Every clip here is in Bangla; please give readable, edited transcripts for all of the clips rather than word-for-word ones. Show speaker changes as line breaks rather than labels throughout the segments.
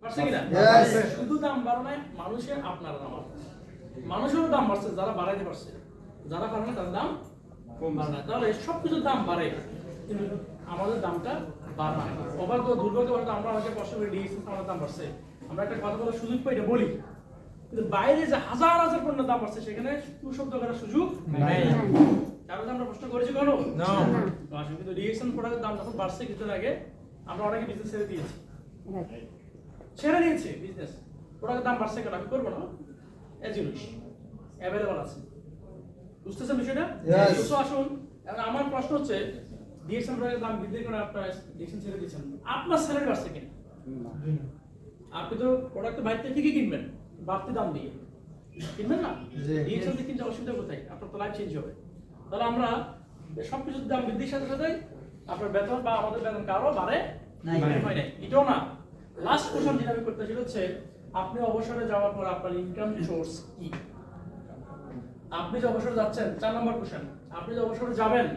পারছে কিনা? শুধু দাম বাড়ানো মানুষের আপনার দাম মানুষেরও দাম বাড়ছে, যারা বাড়াইতে পারছে, যারা পারে না তার দাম কম বাড়ে না। তাহলে সবকিছুর দাম বাড়ে কিন্তু আমাদের দামটা বাড়ে না। অভাগ্য দুর্ভাগ্যবশত আমরা অনেকে কষ্ট করে দিয়েছি, আমাদের দাম বাড়ছে, আমরা একটা কথা বলার সুযোগ পাই, এটা বলি, কিন্তু বাইরে যে হাজার হাজার পণ্যের দাম বাড়ছে সেখানে শব্দ করার সুযোগ নেই। কারণ আমরা প্রশ্ন করেছি কোনো না, কিন্তু রিয়েকশন প্রোডাক্টের দাম যখন বাড়ছে কিছুদিন আগে আমরা অনেকে বিজনেস ছেড়ে দিয়েছি, ছেড়ে দিয়েছে বিজনেস। প্রোডাক্টের দাম বাড়ছে কেন আমি করবো না, এই জিনিস অ্যাভেলেবল আছে, বুঝতেছেন বিষয়টা? তো আসুন, এখন আমার প্রশ্ন হচ্ছে ডিএক্সএন প্রোডাক্টের দাম বৃদ্ধি করে আপনার ডিএক্সএন ছেড়ে দিয়েছেন, আপনার স্যালারি বাড়ছে কিনা? আপনি তো প্রোডাক্ট বাইরে থেকে কিনবেন বাড়তি দাম দিয়ে, কিনবেন না? ডিএক্সএন থেকে কিনতে অসুবিধা কোথায়? আপনার তো লাইফ চেঞ্জ হবে। তাহলে আমরা সবকিছুর দাম বৃদ্ধির সাথে সাথে আপনার বেতন বা আমাদের বেতন কারো বাড়ে নাই, এটাও না। লাস্ট কোশ্চেন যেটা আমি করতে চাই হচ্ছে আপনি অবসরে যাওয়ার পর আপনার ইনকাম সোর্স কি? আপনি যে অবসরে যাচ্ছেন, 4 নম্বর কোশ্চেন, আপনি যে অবসরে যাবেন,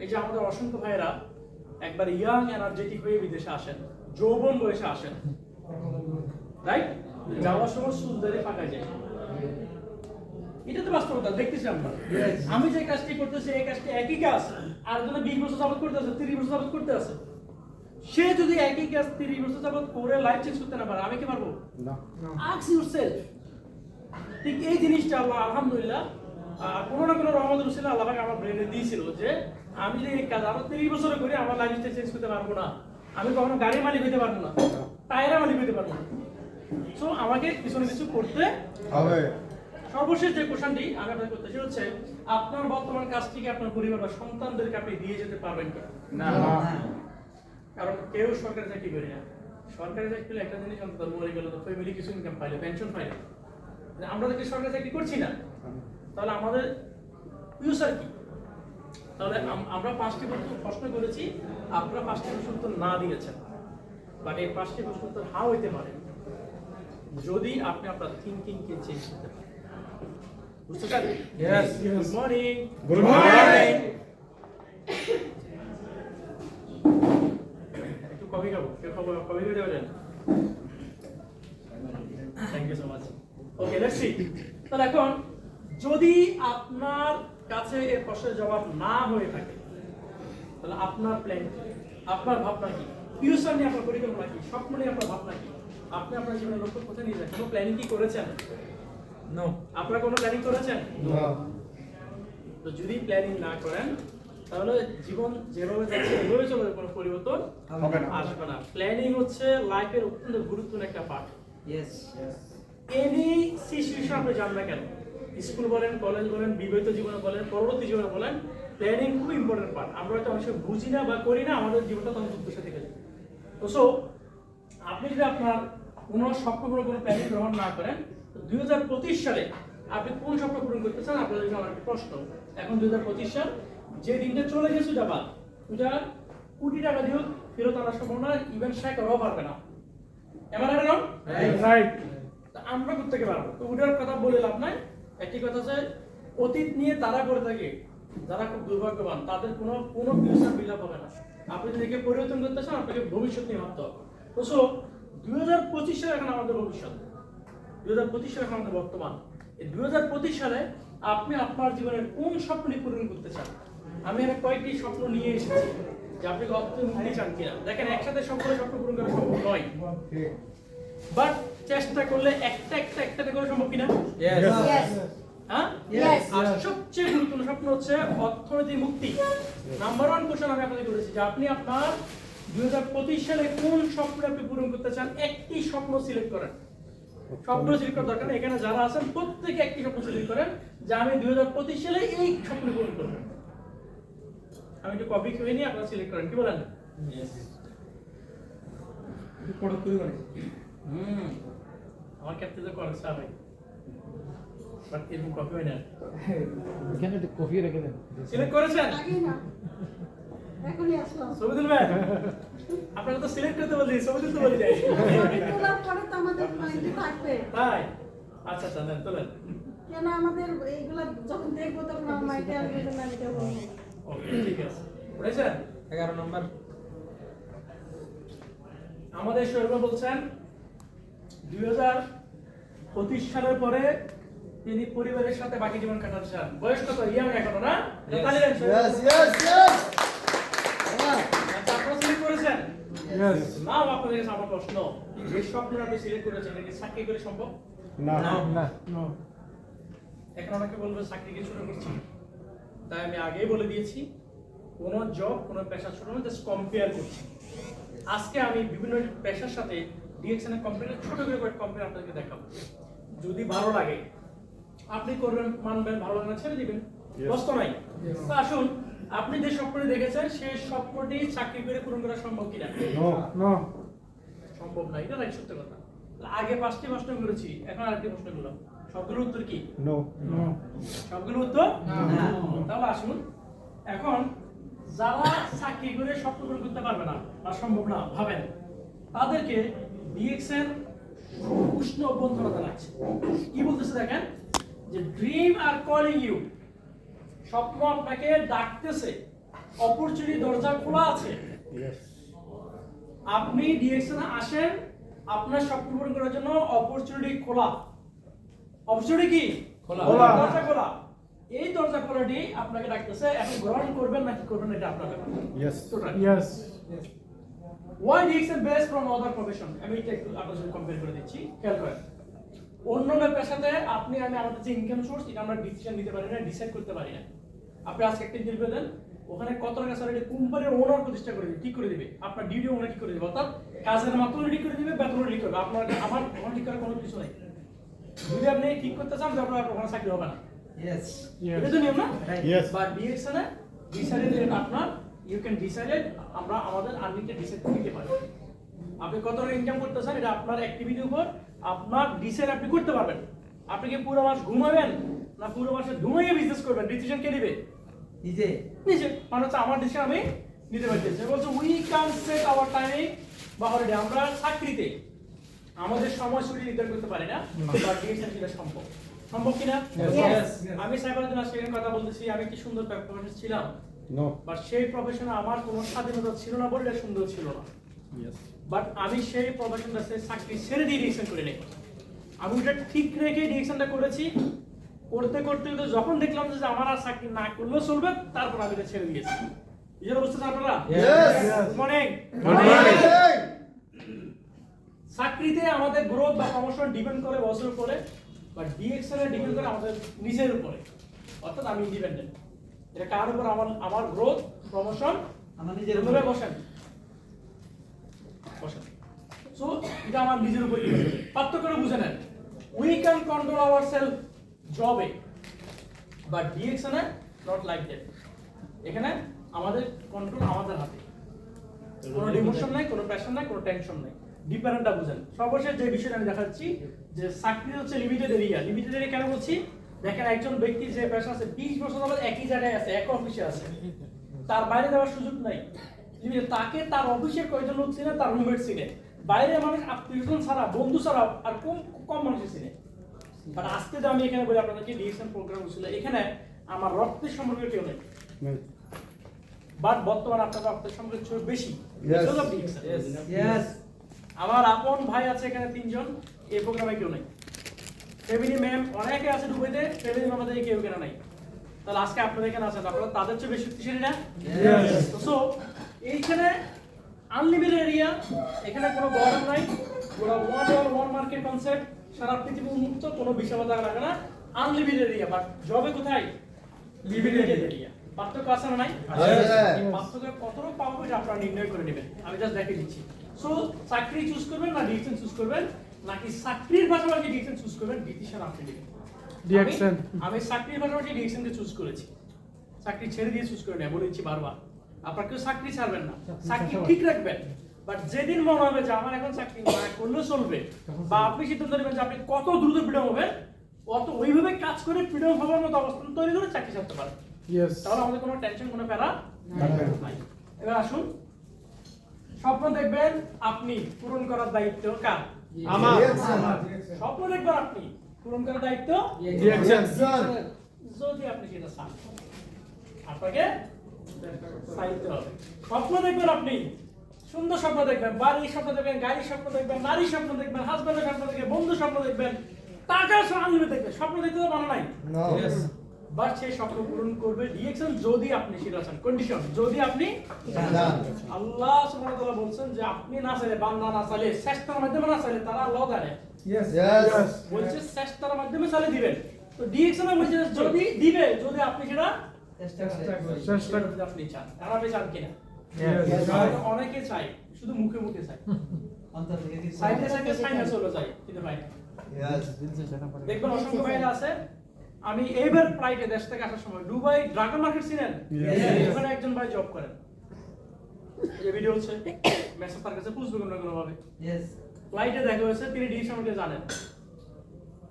এই যে আমাদের অসংখ্য ভাইয়েরা একবার ইয়াং এনার্জেটিক হয়ে বিদেশে আসেন, যৌবন বয়সে আসেন, রাইট? যাওয়ার সময় সুন্দরী ফাঁকা যায়, এটা তো বাস্তবতা দেখতেছি আমরা। আমি যে কাজটি করতেছি এই কাজটি একই কাজ আর জন্য 20 বছর যাবত করতে আছে, 30 বছর যাবত করতে আছে। সে যদি একই কাজ 30 বছর যাবত করে লাইফ চেঞ্জ করতে না পারে, আমি কি পারবো? না। Ask yourself. ঠিক এই জিনিসটা আল্লাহ আলহামদুলিল্লাহ কোনো না কোনো রহমতের উসিলা আল্লাহ পাক আমার ব্রেনে দিয়েছিল যে আমি যে এই কাজ আরো 30 বছর করে আমার লাইফস্টাইল চেঞ্জ করতে পারবো না, আমি কখনো গাড়ি মালিক হতে পারবো না, টায়ারের মালিক হতে পারবো না। সো আমাকে কিছু না কিছু করতে হবে। সর্বশেষ যে কোশ্চেনটি আমি আপনাকে করতে চাই হচ্ছে আপনার বর্তমান কাজটিকে আপনার পরিবার বা সন্তানদেরকে আপনি দিয়ে যেতে পারবেন কি না? কারণ কেউ সরকারি চাকরি করে না, সরকারি চাকরি করলে একটা জিনিস অন্তত মরে গেল তো ফ্যামিলি কিছু ইনকাম পাইলো, পেনশন পাইলো। আমরা যদি সরকারি চাকরি করছি না তাহলে আমাদের ফিউচার কি? তাহলে আমরা 5টি প্রশ্ন করেছি, আপনারা 5টি প্রশ্ন উত্তর না দিয়েছেন, বাট এই 5টি প্রশ্ন উত্তর হাও হইতে পারে যদি আপনি আপনার থিংকিংকে চেঞ্জ করতে পারেন। বুঝতে পারছেন? Yes. Good morning. Good morning. একটু কফি খাবো, কফি খেতে পারেন? Thank you so much. Okay, let's see. তাহলে এখন যদি আপনার কাছে এই প্রশ্নের জবাব না হয়ে থাকে তাহলে আপনার প্ল্যান কি, আপনার ভাবনা কি, ফিউচার নিয়ে আপনার পরিকল্পনা কি, স্বপ্ন নিয়ে আপনার ভাবনা কি, আপনি আপনার জীবনের লক্ষ্য কোথায় নিয়ে যান? কোনো প্ল্যানিং কি করেছেন? নো। আপনারা কোনো প্ল্যানিং করেছেন? নো। তো যদি প্ল্যানিং না করেন তাহলে জীবন যেভাবে যাচ্ছে এভাবে চলবে, কোনো পরিবর্তন হবে না, আসবে না। প্ল্যানিং হচ্ছে লাইফের অত্যন্ত গুরুত্বপূর্ণ একটা পার্ট। ইয়েস। এনি সিচুয়েশন আপনি জান না কেন, স্কুল বলেন, কলেজ বলেন, বিবাহিত জীবনে বলেন, পরবর্তী জীবনে বলেন, প্ল্যানিং খুব ইম্পর্টেন্ট পার্ট। আমরা হয়তো অনেক সময় বুঝি না বা করি না, আমাদের জীবনটা তখন দুঃখের থেকে যায়। তো সো আপনি যদি আপনার কোনো স্বপ্ন পূরণ কোনো প্ল্যানিং গ্রহণ না করেন, 2025 সালে আপনি কোন স্বপ্ন পূরণ করতে চান? আপনাদের জন্য আমার একটা প্রশ্ন। এখন 2025 সাল যে দিনটা চলে গেছে যাবা, ওটা কোটি টাকা দিয়েও ফেরত আনার সম্ভাবনা ইভেন শেয়ার করাও পারবে না। এবার রাইট? আমরা করতে পারবো, তো ওটার কথা বলে লাভ নাই। একটি কথা আছে, অতীত নিয়ে তারা করে থাকে যারা খুব দুর্ভাগ্যবান, তাদের কোনো ফিউচার বিল্ড আপ হবে না। আপনি যদি একে পরিবর্তন করতে চান আপনাকে ভবিষ্যৎ নিয়ে ভাবতে হবে। তো সো 2025 সালে এখন আমাদের ভবিষ্যৎ, 2025 সালে এখন আমাদের বর্তমান। এই 2025 সালে আপনি আপনার জীবনের কোন স্বপ্নটি পূরণ করতে চান? আমি এখানে কয়েকটি স্বপ্ন নিয়ে এসেছি যে আপনি গল্পে মুক্তি চান কিনা। দেখেন, একসাথে সবগুলো স্বপ্ন পূরণ করা সম্ভব নয়, বাট চেষ্টা করলে একটা করে সম্ভব কিনা? হ্যাঁ? আর সবচেয়ে গুরুত্বপূর্ণ স্বপ্ন হচ্ছে অর্থনৈতিক মুক্তি। নাম্বার 1 কোশ্চেন আমি আপনাদের করেছি যে আপনি আপনার 2025 সালে কোন স্বপ্ন আপনি পূরণ করতে চান? একটি স্বপ্ন সিলেক্ট করেন। স্বপ্ন সিলেক্ট করার দরকার নেই, এখানে যারা আছেন প্রত্যেকে একটি স্বপ্ন সিলেক্ট করেন যে আমি 2025 সালে এই স্বপ্ন পূরণ করব। আমি একটু কপি করে নিয়ে আপনারা সিলেক্ট করেন, কি বলেন? আমার ক্ষেত্রে তো করে স্যার ভাই, বাট এরকম কপি হয় না।
এখানে একটু কফি রেখে দেন।
সিলেক্ট করেছেন?
এখনই আসলাম।
ছবি তুলবেন? আপনারা তো সিলেক্ট করতে বলছি, ছবি তুলতে বলি যাই।
ছবি তোলার পরে তো আমাদের মাইন্ডে থাকবে।
তাই? আচ্ছা আচ্ছা, নেন তোলেন।
কেন আমাদের এইগুলা যখন দেখবো তখন আমার মাইন্ডে আসবে যে না এটা বলবো।
ওকে, ঠিক আছে। পড়েছেন?
11 নম্বর।
আমাদের শরীফ বলছেন 2025 সালের পরে তিনি পরিবারের সাথে বাকি জীবন কাটাতে চান। বয়স কত? ইয়াং এখনো না? তালি দেন। আচ্ছা, আপনারা সিলেক্ট করেছেন? নাও আপনাদের কাছে আমার প্রশ্ন, যে স্বপ্ন আপনি সিলেক্ট করেছেন এটা কি চাকরি করে সম্ভব?
না
এখন অনেকে বলবে চাকরি কি শুরু করছি, তাই আমি আগেই বলে দিয়েছি কোন জব কোন পেশা শুরু না, জাস্ট কম্পেয়ার করছি। আজকে আমি বিভিন্ন পেশার সাথে ডিএক্সএন এর কম্পেয়ার ছোট করে কম্পেয়ার আপনাদেরকে দেখাবো। যদি ভালো লাগে আপনি করবেন, মানবেন, ভালো লাগে না ছেড়ে দিবেন, কষ্ট নাই। তো আসুন, আপনি যে স্বপ্নটি দেখেছেন সেই স্বপ্নটি চাকরি করে পূরণ করা সম্ভব কিনা? সম্ভব না, এটা সত্য কথা। আগে 5টি প্রশ্ন করেছি, এখন আরেকটি প্রশ্ন করলাম, সবগুলোর উত্তর কি? সবগুলোর উত্তর না। তাহলে আসুন, এখন যারা চাকরি করে স্বপ্ন পূরণ করতে পারবে না বা সম্ভব না ভাবেন, তাদেরকে ডিএক্সএন উষ্ণ অভ্যর্থনা জানাচ্ছে। কি বলতেছে দেখেন, যে ড্রিম আর কলিং ইউ, স্বপ্ন আপনাকে ডাকতেছে, অপরচুনিটি দরজা খোলা আছে। আপনি ডিএক্সএন আসেন, আপনার স্বপ্ন পূরণ করার জন্য অপরচুনিটি খোলা। অপরচুনিটি কি? খোলা, দরজা খোলা। এই দরজা খোলাটি আপনাকে ডাকতেছে, এখন গ্রহণ করবেন নাকি করবেন এটা আপনার ব্যাপার। Why DXN best from other profession? আমি এটা একটু আপনাদের সাথে কম্পেয়ার করে দিচ্ছি, খেয়াল করেন। অন্যান্য পেশাতে আপনি আমি আমাদের যে ইনকাম সোর্স এটা আমরা ডিসিশন নিতে পারি না, ডিসাইড করতে পারি না। আপনি আজকে একটা ইন্টারভিউ দেন, ওখানে কত টাকা স্যালারি কোম্পানির ওনার প্রতিষ্ঠা করে দিবে, ঠিক করে দিবে। আপনার ডিউটি ওনার ঠিক করে দিবে, অর্থাৎ কাজের মাত্রা ঠিক করে দিবে, বেতন ঠিক করবে। আপনার আমার ওখানে ঠিক করার কোনো কিছু নাই। যদি আপনি ঠিক করতে চান তাহলে আপনার ওখানে চাকরি হবে না। এটা তো নিয়ম না? বাট ডিএক্সএন এ ডিসাইডেড আপনার, ইউ ক্যান ডিসাইডেড, আমরা আমাদের আর্নিংটা ডিসাইড করতে পারি। আপনি কত টাকা ইনকাম করতে চান এটা আপনার অ্যাক্টিভিটির উপর আপনার ডিসাইড আপনি করতে পারবেন। আপনি কি পুরো মাস ঘুমাবেন না পুরো মাসে ঘুমাইয়ে বিজনেস করবেন, ডিসিশন কে নেবে? নিজে। মানে হচ্ছে আমার ডিসিশন আমি নিতে পারতেছি। বলছে we can set our timing বা হলিডে। আমরা চাকরিতে আমাদের সময়সূচি নির্ধারণ করতে পারি না, বাট ডিএক্সএন সেটা সম্ভব। সম্ভব কিনা? আমি সাইবারজন আজকে কথা বলতেছি, আমি কি সুন্দর প্রফেশন ছিলাম? বাট সেই প্রফেশনে আমার কোনো স্বাধীনতা ছিল না বলে এটা সুন্দর ছিল না। বাট আমি সেই প্রফেশনটা চাকরি ছেড়ে দিয়ে ডিএক্সএন করে নেই। আমি ওটা ঠিক রেখে ডিএক্সএনটা করেছি। করতে করতে যখন দেখলাম যে আমার আর চাকরি না করলেও চলবে, তারপর আমি এটা ছেড়ে দিয়েছি। বুঝতে বুঝতে আপনারা? মর্নিং। চাকরিতে আমাদের গ্রোথ বা প্রমোশন ডিপেন্ড করে বছর উপরে, বাট ডিএক্সএন এ ডিপেন্ড করে আমাদের নিজের উপরে, অর্থাৎ আমি ইন্ডিপেন্ডেন্ট। এটা কার উপর? আমার গ্রোথ প্রমোশন আমার নিজের উপরে। বসেন। সো এটা আমার নিজের উপর ডিপেন্ড। পার্থক্যটা বুঝে নেন। উই ক্যান কন্ট্রোল আওয়ারসেলফ জবে, but DXN A not like that. এখানে আমাদের কন্ট্রোল আমাদের হাতে, কোনো ডিমোশন নাই, কোনো প্যাশন নাই, কোনো টেনশন নাই। ডিফারেন্টটা বুঝেন। সর্বশেষ যে বিষয়টা আমি দেখাচ্ছি, যে চাকরি হচ্ছে লিমিটেড এরিয়া। লিমিটেড এরিয়া কেন বলছি? দেখেন, একজন ব্যক্তি যে পেশা আছে 20 বছর ধরে একই জায়গায় আছে, এক অফিসে আছে, তার বাইরে যাওয়ার সুযোগ নাই। তাকে তার অফিসের কয়জন লোক চিনে, তার রুমমেট চিনে, বাইরে মানুষ আত্মীয়স্বজন ছাড়া, বন্ধু ছাড়া আর কম মানুষই চিনে। বাট আজকে যে আমি এখানে বলি আপনাদেরকে ডিএক্সএন প্রোগ্রাম ছিল, এখানে আমার রক্তের সম্পর্কে কেউ নেই, বাট বর্তমানে আপনার রক্তের সম্পর্কে ছোট বেশি। আমার আপন ভাই আছে এখানে 3 জন, এই প্রোগ্রামে কেউ নেই। ফ্যামিলি ম্যাম অনেকে আছে দুবাইতে, ফ্যামিলি আমাদের কেউ কেনা নাই। তাহলে আজকে আপনারা এখানে আছেন, আপনারা তাদের চেয়ে বেশি শক্তিশালী না? সো এইখানে আনলিমিটেড এরিয়া, এখানে কোনো বর্ডার নাই, পুরো ওয়ান মার্কেট কনসেপ্ট, সারা পৃথিবী উন্মুক্ত, কোনো বিষয় বাধা লাগে না, আনলিমিটেড এরিয়া। বাট জবে কোথায়? Limited area. পার্থক্য আছে না নাই? পার্থক্য কতটুকু পাবো এটা আপনারা নির্ণয় করে নেবেন, আমি জাস্ট দেখিয়ে দিচ্ছি। সো চাকরি চুজ করবেন না ডিএক্সএন চুজ করবেন, নাকি চাকরির পাশাপাশি ডিএক্সএন চুজ করবেন, ডিসিশন আপনি নেবেন। আমি চাকরির পাশাপাশি ডিএক্সএন কে চুজ করেছি, চাকরি ছেড়ে দিয়ে চুজ করে নেই, বলে দিচ্ছি বারবার। আপনারা কেউ চাকরি ছাড়বেন না, চাকরি ঠিক রাখবেন। বাট যেদিন মনে হবে যে আমার এখন চাকরি না করলেও চলবে, বা আপনি সিদ্ধান্ত নেবেন যে আপনি কত দ্রুত ফ্রিডম হবেন, অত ওইভাবে কাজ করে ফ্রিডম হওয়ার মতো অবস্থান তৈরি করে চাকরি ছাড়তে পারেন। তাহলে আমাদের কোনো টেনশন, কোনো প্যারা নাই। এবার আসুন, স্বপ্ন দেখবেন আপনি, পূরণ করার দায়িত্ব কার? আমার। স্বপ্ন দেখবেন আপনি, পূরণ করার দায়িত্ব যদি আপনি সেটা চান, আপনাকে চাইতে হবে। স্বপ্ন দেখবেন আপনি, সুন্দর স্বপ্ন দেখবেন, বাড়ির স্বপ্ন দেখবেন, গাড়ির স্বপ্ন দেখবেন, নারীর স্বপ্ন দেখবেন, হাজবেন্ডের স্বপ্ন দেখবেন, বন্ধুর স্বপ্ন দেখবেন, টাকার স্বপ্ন দেখবেন। স্বপ্ন দেখতে তো মানা নাই, বাট সেই স্বপ্ন পূরণ করবে ডিএক্সএন যদি আপনি সেটা চান। কন্ডিশন যদি আপনি আল্লাহ সুবহানাহু ওয়া তাআলা বলছেন যে আপনি না চাইলে, বান্দা না চাইলে, চেষ্টার মাধ্যমে না চাইলে, তারা আল্লাহ জানে বলছে চেষ্টার মাধ্যমে চাইলে দিবেন। তো ডিএক্সএন বলছে যদি দিবে যদি আপনি সেটা চেষ্টা করতে আপনি চান। আর আপনি চান কিনা? অনেকে চাই, শুধু মুখে মুখে চাই, সাইডে সাইডে সাইনা চলে যায়, কিন্তু ভাই দেখবেন অসংখ্য ভাইরা আছে। আমি এইবার ফ্লাইটে দেশ থেকে আসার সময় দুবাই ড্রাগন মার্কেট ছিলেন, ওখানে একজন ভাই জব করেন, এই ভিডিও হচ্ছে মেসেজ তার কাছে পুষবে কোনো ভাবে। ফ্লাইটে দেখা হয়েছে, তিনি ডিএক্সএন আমাকে জানেন,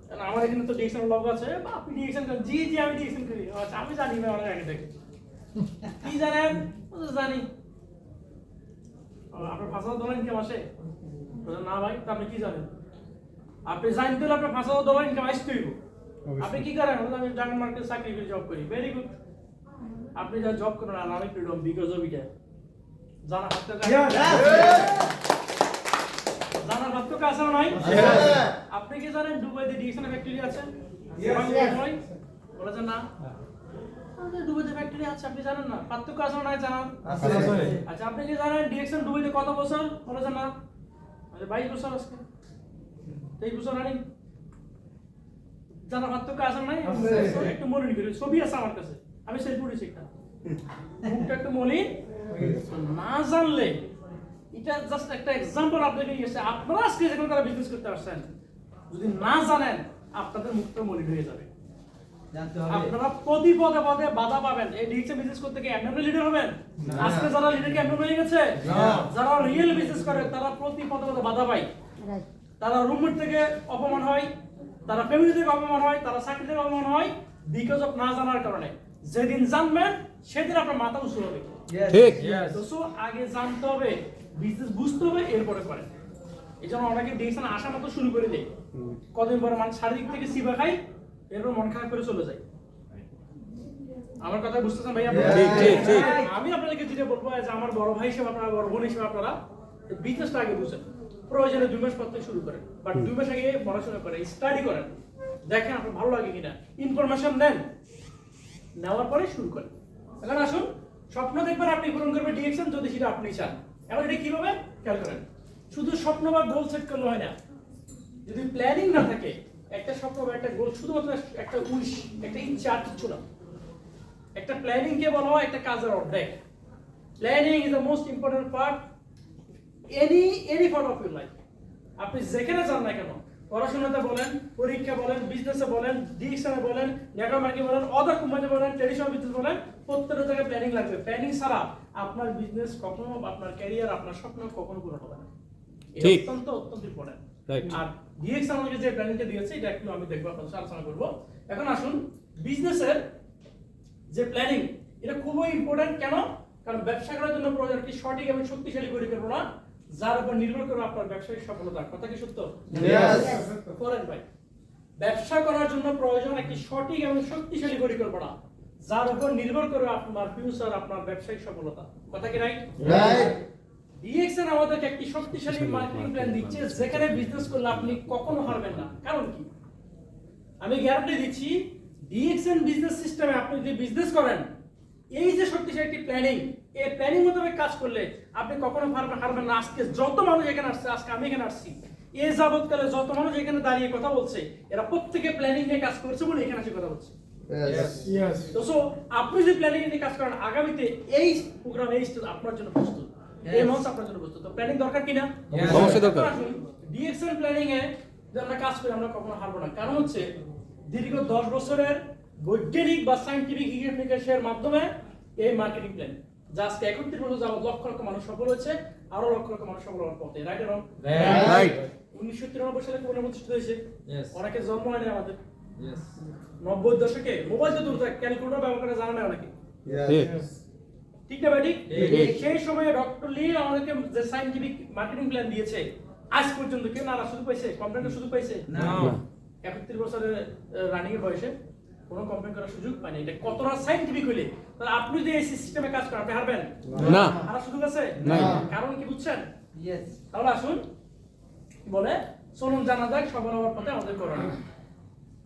কারণ আমার এখানে তো ডিএক্সএন লগ আছে। বা আপনি ডিএক্সএন করেন? জি জি আমি ডিএক্সএন করি। আচ্ছা আমি জানি না, অনেক আগে থেকে। কি জানেন? জানি। আপনার $5,000 ইনকাম আসে? না ভাই, তা আপনি কি জানেন? আপনি জানতে হলে আপনার $5,000 ইনকাম আসতে হইব। আপনি কি করেন? আমি ড্রাগন মার্কেটে চাকরি করে জব করি। Very good. আপনি যা জব করেন আর আমি ফ্রিডম বিকজ অফ ইট। জানা ভাবতে জানার ভাবতে কাছে নাই। আপনি কি জানেন দুবাইতে ডিএক্সএন ফ্যাক্টরি আছে? বলেছেন না? দুবাইতে ফ্যাক্টরি আছে, আপনি জানেন না? পার্থক্য আছে না? জানান। আচ্ছা আপনি কি জানেন ডিএক্সএন দুবাইতে কত বছর? বলেছেন না? 22 বছর আজকে, 23 বছর রানিং। জানা পার্থক্য আছে নাই? একটু মলিন করি, ছবি আছে আমার কাছে, আমি সেল করেছি একটা, মুখটা একটু মলিন। না জানলে এটা জাস্ট একটা এক্সাম্পল আপনাকে দিয়েছে। আপনারা আজকে যখন তারা বিজনেস করতে আসছেন, যদি না জানেন আপনাদের মুখটা মলিন হয়ে যাবে। আপনারা প্রতি পদে পদে বাধা পাবেন। এই ডিএক্সএন বিজনেস করতে গিয়ে এমনি লিডার হবেন? আজকে যারা লিডারকে এমনি হয়ে গেছে, যারা রিয়েল বিজনেস করে তারা প্রতি পদে পদে বাধা পায়। তারা রুমমেট থেকে অপমান হয়, তারা ফ্যামিলি থেকে অপমান হয়, তারা চাকরি থেকে অপমান হয়, বিকজ অফ না জানার কারণে। যেদিন জানবেন সেদিন আপনার মাথা উঁচু হবে। ঠিক। তো আগে জানতে হবে, বিজনেস বুঝতে হবে, এরপরে করেন। এই জন্য অনেকে ডিএক্সএন আসা মতো শুরু করে দেয়, কদিন পরে মানে শারীরিক থেকে সিবা খাই, এরপর মন খারাপ করে চলে যায়। আমার কথা বুঝতেছেন ভাই আপনারা? ঠিক। আমি আপনাদেরকে যেটা বলবো, যে আমার বড় ভাই হিসেবে আপনারা, বড় বোন হিসেবে আপনারা বিজনেসটা আগে বুঝেন। প্রয়োজনে 2 মাস পর থেকে শুরু করেন, বাট 2 মাস আগে পড়াশোনা করেন, স্টাডি করেন, দেখেন আপনার ভালো লাগে কিনা, ইনফরমেশন নেন, নেওয়ার পরে শুরু করেন। এখন আসুন, স্বপ্ন দেখবেন আপনি পূরণ করবেন ডিএক্সএন যদি সেটা আপনি চান। এখন এটা কিভাবে খেয়াল করেন, শুধু স্বপ্ন বা গোল সেট করলে হয় না, যদি প্ল্যানিং না থাকে, একটা স্বপ্ন বা একটা গোল শুধুমাত্র একটা উইশ, একটা ইচ্ছা, আর কিছু না। একটা প্ল্যানিং কে বলা হয় একটা কাজের অর্ধেক। Planning is the most important part any part of your life. আপনি যেখানে যান না কেন, পড়াশোনাতে বলেন, পরীক্ষা বলেন, বিজনেসে বলেন, ডিএক্সএনে বলেন, নেটওয়ার্ক মার্কেটিং বলেন, আদার কোম্পানিতে বলেন, ট্রেডিশনাল বিজনেস বলেন, প্রত্যেকটা জায়গায় প্ল্যানিং লাগবে। প্ল্যানিং ছাড়া আপনার বিজনেস কখনো, আপনার ক্যারিয়ার, আপনার স্বপ্ন কখনো পূরণ হবে না।
ঠিক।
অত্যন্ত ইম্পর্টেন্ট।
রাইট।
আর ডিএক্সএন আমাকে যে প্ল্যানিংটা দিয়েছে, এটা একটু আমি দেখবো, আপনাদের সাথে আলোচনা করব। এখন আসুন, বিজনেসের যে প্ল্যানিং, এটা খুবই ইম্পর্টেন্ট। কেন? কারণ ব্যবসা করার জন্য প্রয়োজন একটি সঠিক এবং শক্তিশালী পরিকল্পনা, যার উপর নির্ভর করে আপনার ব্যবসায়িক সফলতা। কথা কি সত্য? করেন ভাই। ব্যবসা করার জন্য প্রয়োজন একটি সঠিক এবং শক্তিশালী পরিকল্পনা, যার উপর নির্ভর করে আপনার ফিউচার, আপনার ব্যবসায়িক সফলতা। কথা কি রাইট? ডিএক্সএন আমাদেরকে একটি শক্তিশালী মার্কেটিং প্ল্যান দিচ্ছে, যেখানে বিজনেস করলে আপনি কখনো হারবেন না। কারণ কি? আমি গ্যারান্টি দিচ্ছি, ডিএক্সএন বিজনেস সিস্টেমে আপনি যদি বিজনেস করেন, এই যে শক্তিশালী একটি প্ল্যানিং, এই প্ল্যানিং মোতাবেক কাজ করলে আপনি কখনো হারবেন না। আজকে যত মানুষ এখানে আসছে, আজকে আমি এখানে আসছি, এই যাবৎকালে যত মানুষ এখানে দাঁড়িয়ে কথা বলছে, এরা প্রত্যেকে প্ল্যানিং নিয়ে কাজ করছে বলে এখানে এসে কথা বলছে। তো আপনি যদি প্ল্যানিং নিয়ে কাজ করেন, আগামীতে এই প্রোগ্রাম, এই স্টেজ আপনার জন্য প্রস্তুত, এই মঞ্চ আপনার জন্য প্রস্তুত। তো প্ল্যানিং দরকার কিনা?
অবশ্যই দরকার।
ডিএক্সএন প্ল্যানিং এ যদি আমরা কাজ করি, আমরা কখনো হারবো না। কারণ হচ্ছে দীর্ঘ 10 বছরের বৈজ্ঞানিক বা সায়েন্টিফিক ইনভেস্টিগেশনের মাধ্যমে এই মার্কেটিং প্ল্যান, যা আজকে 31 বছর যাবত লক্ষ লক্ষ মানুষ সফল হয়েছে, আরো লক্ষ লক্ষ মানুষ সফল হওয়ার পথে। রাইট রং?
রাইট।
1993 সালে কোন প্রতিষ্ঠিত হয়েছে? অনেকে জন্ম হয়নি আমাদের। 90 দশকে মোবাইল তো দূর থাক, ক্যালকুলেটর ব্যবহার করে জানা না অনেকে। ঠিক না ভাই? ঠিক। সেই সময়ে ডক্টর লি আমাদেরকে যে সায়েন্টিফিক মার্কেটিং প্ল্যান দিয়েছে, আজ পর্যন্ত কেউ না সুযোগ পাইছে, কমপ্লেন্টের সুযোগ পাইছে না। 31 বছরের রানিং এর বয়সে কোনো কমপ্লেন করার সুযোগ পায়নি। এটা কতটা সাইন্টিফিক হইলে তাহলে আপনি যদি এই সিস্টেমে কাজ করেন আপনি হারবেন
না।
হারার সুযোগ আছে?
নাই।
কারণ কি বুঝছেন?
ইয়েস
তাহলে আসুন কি বলে চলুন জানা যাক সফল হওয়ার পথে আমাদের করণীয়।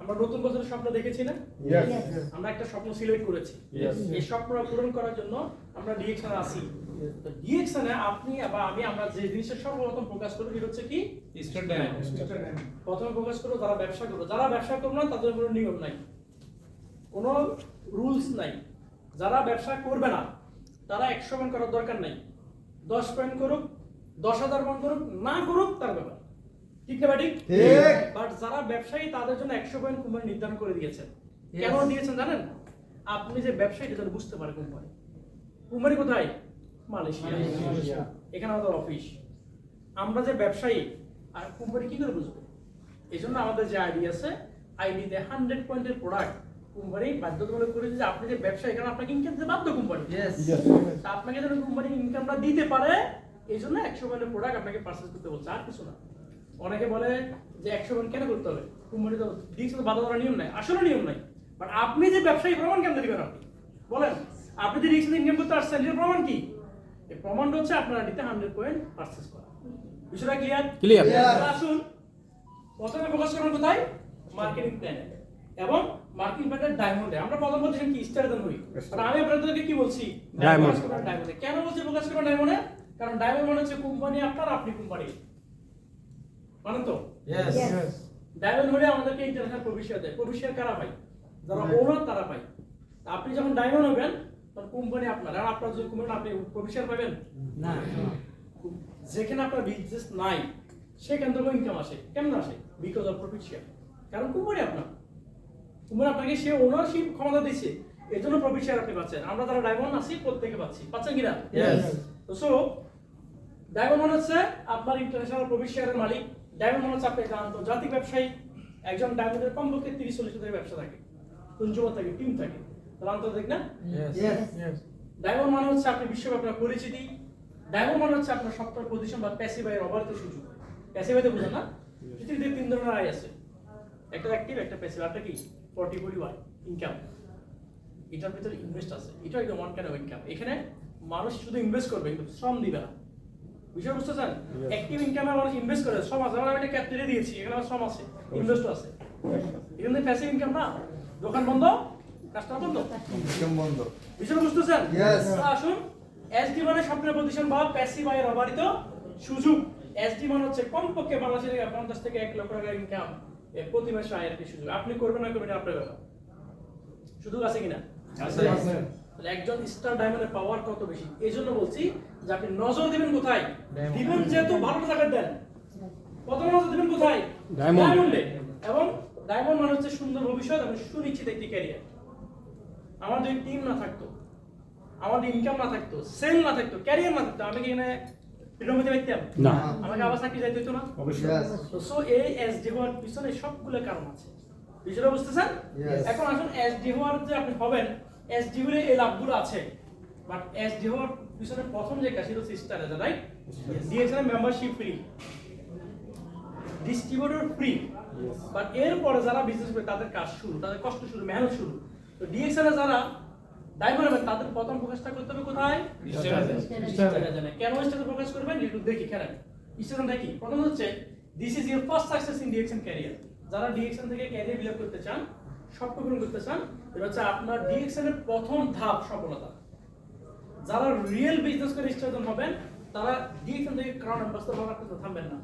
আমরা নতুন বছরের স্বপ্ন দেখেছি না? আমরা একটা স্বপ্ন সিলেক্ট করেছি। এই স্বপ্ন পূরণ করার জন্য আমরা ডিএকশনে আসি। তো ডিএকশনে আপনি বা আমি আমরা যে জিনিসের সর্বপ্রথম ফোকাস করব সেটা হচ্ছে কি প্রথমে ফোকাস করব যারা ব্যবসা করবে। যারা ব্যবসা করবে না তাদের কোনো নিয়ম নাই, কোনো রুলস নাই। যারা ব্যবসা করবে না তারা 100 পয়েন্ট করার দরকার নাই, 10 পয়েন্ট করুক, 10,000 পয়েন্ট করুক, না করুক তার ব্যাপার। ঠিক না ঠিক? বাট যারা ব্যবসায়ী তাদের জন্য 100 পয়েন্ট কোম্পানি নির্ধারণ করে দিয়েছেন। কেন দিয়েছেন জানেন? আপনি যে ব্যবসায়ী এটা যেন বুঝতে পারে কোম্পানি। কোম্পানি কোথায়? মালয়েশিয়া। এখানে আমাদের অফিস। আমরা যে ব্যবসায়ী আর কোম্পানি কি করে বুঝবো? এই জন্য আমাদের যে আইডি আছে, আইডিতে 100 পয়েন্টের প্রোডাক্ট কোম্পানি বাধ্যতামূলক করে যে আপনি যে ব্যবসায়ী এখানে আপনাকে ইনকাম দিতে বাধ্য কোম্পানি। তা আপনাকে যেন কোম্পানি ইনকামটা দিতে পারে এই জন্য 100 পয়েন্টের প্রোডাক্ট আপনাকে পারচেজ করতে বলছে, আর কিছু না। অনেকে বলে যে 100 পয়েন্ট কেন করতে হবে? কোম্পানি তো দিয়েছে, তো বাধা ধরার নিয়ম নাই। আসলে নিয়ম নাই, বাট আপনি যে ব্যবসায়ী প্রমাণ কেন দিবেন? আপনি বলেন, আপনি যে রিক্স ইনকাম করতে আসছেন এর প্রমাণ কি? এই প্রমাণটা হচ্ছে আপনার আইডিতে 100 পয়েন্ট পারচেজ করা। বিষয়টা ক্লিয়ার?
ক্লিয়ার।
আসুন প্রথমে ফোকাস করুন কোথায়? মার্কেটিং প্ল্যানে এবং মার্কেটিং প্ল্যানের ডায়মন্ডে। আমরা প্রথম পজিশন কি স্টারজন হই, আর আমি আপনাদেরকে কি বলছি?
ডায়মন্ড।
ডায়মন্ডে কেন বলছি ফোকাস করুন ডায়মন্ডে? কারণ ডায়মন্ড মানে হচ্ছে কোম্পানি আপনার, আপনি কোম্পানি। মানেন তো? ডায়মন্ড হলে আমাদেরকে ইন্টারন্যাশনাল প্রবিশিয়া দেয়। প্রবিশিয়া কারা পায়? যারা ওনার তারা পায়। আপনি যখন ডায়মন্ড হবেন তখন কোম্পানি আপনার, আর আপনার যদি কোম্পানি আপনি প্রবিশিয়া পাবেন
না।
যেখানে আপনার বিজনেস নাই সেখান থেকে ইনকাম আসে। কেমন আসে? Because of profit share. কারণ কোম্পানি আপনার, কোম্পানি আপনাকে সে ওনারশিপ ক্ষমতা দিচ্ছে, এর জন্য প্রফিট শেয়ার আপনি পাচ্ছেন। আমরা যারা ডায়মন্ড আছি প্রত্যেকে পাচ্ছি, পাচ্ছেন কিনা? তো সো ডায়মন্ড মানে হচ্ছে আপনার ইন্টারন্যাশনাল প্রফিট শেয়ারের মালিক। ডায়মন্ড মানে হচ্ছে আপনি একটা আন্তর্জাতিক ব্যবসায়ী। একজন ডায়মন্ডের কমপক্ষে 30-40 হাজার ব্যবসা থাকে, কনজিউমার থাকে, টিম থাকে। তাহলে আন্তর্জাতিক না? ডায়মন্ড মানে হচ্ছে আপনি বিশ্বব্যাপী আপনার পরিচিতি। ডায়মন্ড মানে হচ্ছে আপনার সফটওয়্যার পজিশন বা প্যাসিভ আয়ের অবারিত সুযোগ। প্যাসিভ আয় তো বুঝেন না? পৃথিবীতে 3 ধরনের আয় আছে, একটা অ্যাক্টিভ, একটা প্যাসিভ, একটা কি পোর্টফোলিও ইনকাম। এটার ভিতরে ইনভেস্ট আছে, এটা একটা ওয়ান কাইন্ড অফ ইনকাম। এখানে মানুষ শুধু ইনভেস্ট করবে কিন্তু শ্রম দিবে না। বিষয় বুঝতে চান? অ্যাক্টিভ ইনকামে মানুষ ইনভেস্ট করে, শ্রম আছে। আমি একটা ক্যাপিটাল দিয়েছি, এখানে আমার শ্রম আছে, ইনভেস্ট আছে। এখানে প্যাসিভ ইনকাম না, দোকান বন্ধ, কাস্টমার বন্ধ, বিষয় বুঝতেছেন? আসুন, এসডি মানে স্বপ্নের প্রতিষ্ঠান বা প্যাসিভ আয়ের অবারিত সুযোগ। এসডি মানে হচ্ছে কমপক্ষে বাংলাদেশে 50 থেকে 1 লক্ষ টাকা ইনকাম প্রতি মাসে আয়ের একটি সুযোগ। আপনি করবেন না করবেন আপনার ব্যাপার। সুযোগ আছে কিনা? আছে। তাহলে একজন স্টার ডায়মন্ডের পাওয়ার কত বেশি? এই জন্য বলছি যে আপনি নজর দিবেন কোথায়? দিবেন যেহেতু ভালো জায়গা দেন, প্রথম নজর দিবেন কোথায়? ডায়মন্ডে। এবং ডায়মন্ড মানে হচ্ছে সুন্দর ভবিষ্যৎ এবং সুনিশ্চিত একটি ক্যারিয়ার। আমার যদি টিম না থাকতো, আমাদের ইনকাম না থাকতো, সেল না থাকতো, ক্যারিয়ার না থাকতো, আমি কি এখানে বিরমিতে পাইতাম
না।
আমাকে আবার চাকরি যাইতে হতো না? তো সো এই এসডি হওয়ার পিছনে সবগুলো কারণ আছে। বিষয়টা বুঝতেছেন? এখন আসুন এসডি হওয়ার যে আপনি হবেন, এসডি হলে এই লাভগুলো আছে, বাট এসডি হওয়ার পিছনে প্রথম যে কাজ সেটা হচ্ছে star agent, right? DXN membership free, distributor free, but এরপরে যারা বিজনেস করে তাদের কাজ শুরু, তাদের কষ্ট শুরু, মেহনত শুরু। তো ডিএক্সএন যারা ডায়মন্ড হবে তাদের প্রথম ফোকাসটা করতে হবে কোথায়? Star agent. কেন স্টারে ফোকাস করবেন একটু দেখি। খেলেন স্টারটা কি? প্রথম হচ্ছে this is your first success in DXN career. যারা ডিএক্সএন থেকে ক্যারিয়ার বিল্ড করতে চান, স্বপ্ন করতে চান, এটা হচ্ছে আপনার ডিএক্সএন এর প্রথম ধাপ সফলতা। যারা রিয়েল বিজনেস করে স্টার হবেন তারা ডিএক্সএন থেকে ক্রাউন অ্যাম্বাসেডর হওয়ার কথা থামবেন না।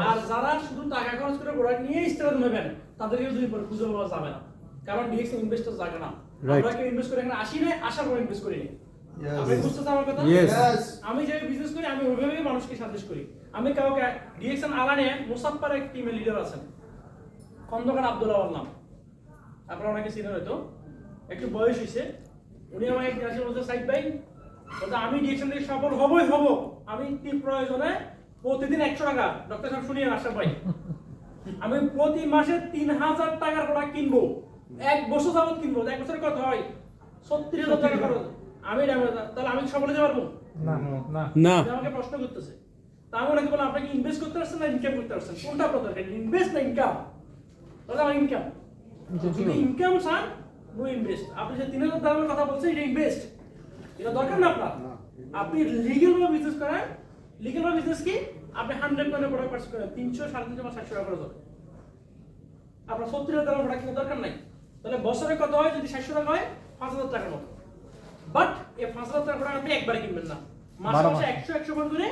আর যারা শুধু টাকা খরচ করে প্রোডাক্ট নিয়ে স্টার হবেন তাদেরকে দুই পরে খুঁজে পাওয়া যাবে না, কারণ ডিএক্সএন ইনভেস্টর জাগে না। আমরা কেউ ইনভেস্ট করে এখানে আসি না, আসার পর ইনভেস্ট করি না। আপনি বুঝতেছেন আমার কথা? আমি যে বিজনেস করি আমি ওইভাবেই মানুষকে সাজেস্ট করি। আমি কাউকে ডিএক্সএন আলানে মুসাফফার এক টিমের লিডার আছেন, খন্দকার আব্দুল্লাহ নাম, আপনারা অনেকে চিনেন হয়তো, একটু বয়স হয়েছে। উনি আমাকে একদিন আসে বলতে, সাইদ ভাই বলতে আমি ডিএক্সএন থেকে সফল হবই হব, আমি কি প্রয়োজনে প্রতিদিন 100 টাকা, ডক্টর সাহেব শুনিয়ে আশরাফ ভাই, আমি প্রতি মাসে 3000 টাকার প্রোডাক্ট কিনবো, 1 বছর যাবত কিনবো। 1 বছরে কত হয়? 30,000 টাকা খরচ। আমি তাহলে আমি সফল হতে পারবো না? আমাকে প্রশ্ন করতেছে। তা আমি ওনাকে বললাম, আপনাকে ইনভেস্ট করতে পারছেন না ইনকাম করতে পারছেন? কোনটা আপনার দরকার, ইনভেস্ট না ইনকাম? তাহলে আমার ইনকাম। যদি ইনকাম চান নো ইনভেস্ট। আপনি যে 3000 দামের কথা বলছেন এটা ইনভেস্ট, এটা দরকার না আপনার। আপনি লিগ্যাল ভাবে বিজনেস করেন। লিগ্যাল ভাবে বিজনেস কি? আপনি 100 পয়েন্টের প্রোডাক্ট পারচেজ করেন 300 350 বা 700 টাকা খরচ হবে। আপনার 70,000 দামের প্রোডাক্ট কেনার দরকার নাই। তাহলে বছরে কত হয়? যদি 700 টাকা হয় 5000 টাকার মতো। বাট এই 5000 টাকার প্রোডাক্ট আপনি একবারে কিনবেন না, মাসে মাসে 100 পয়েন্ট করে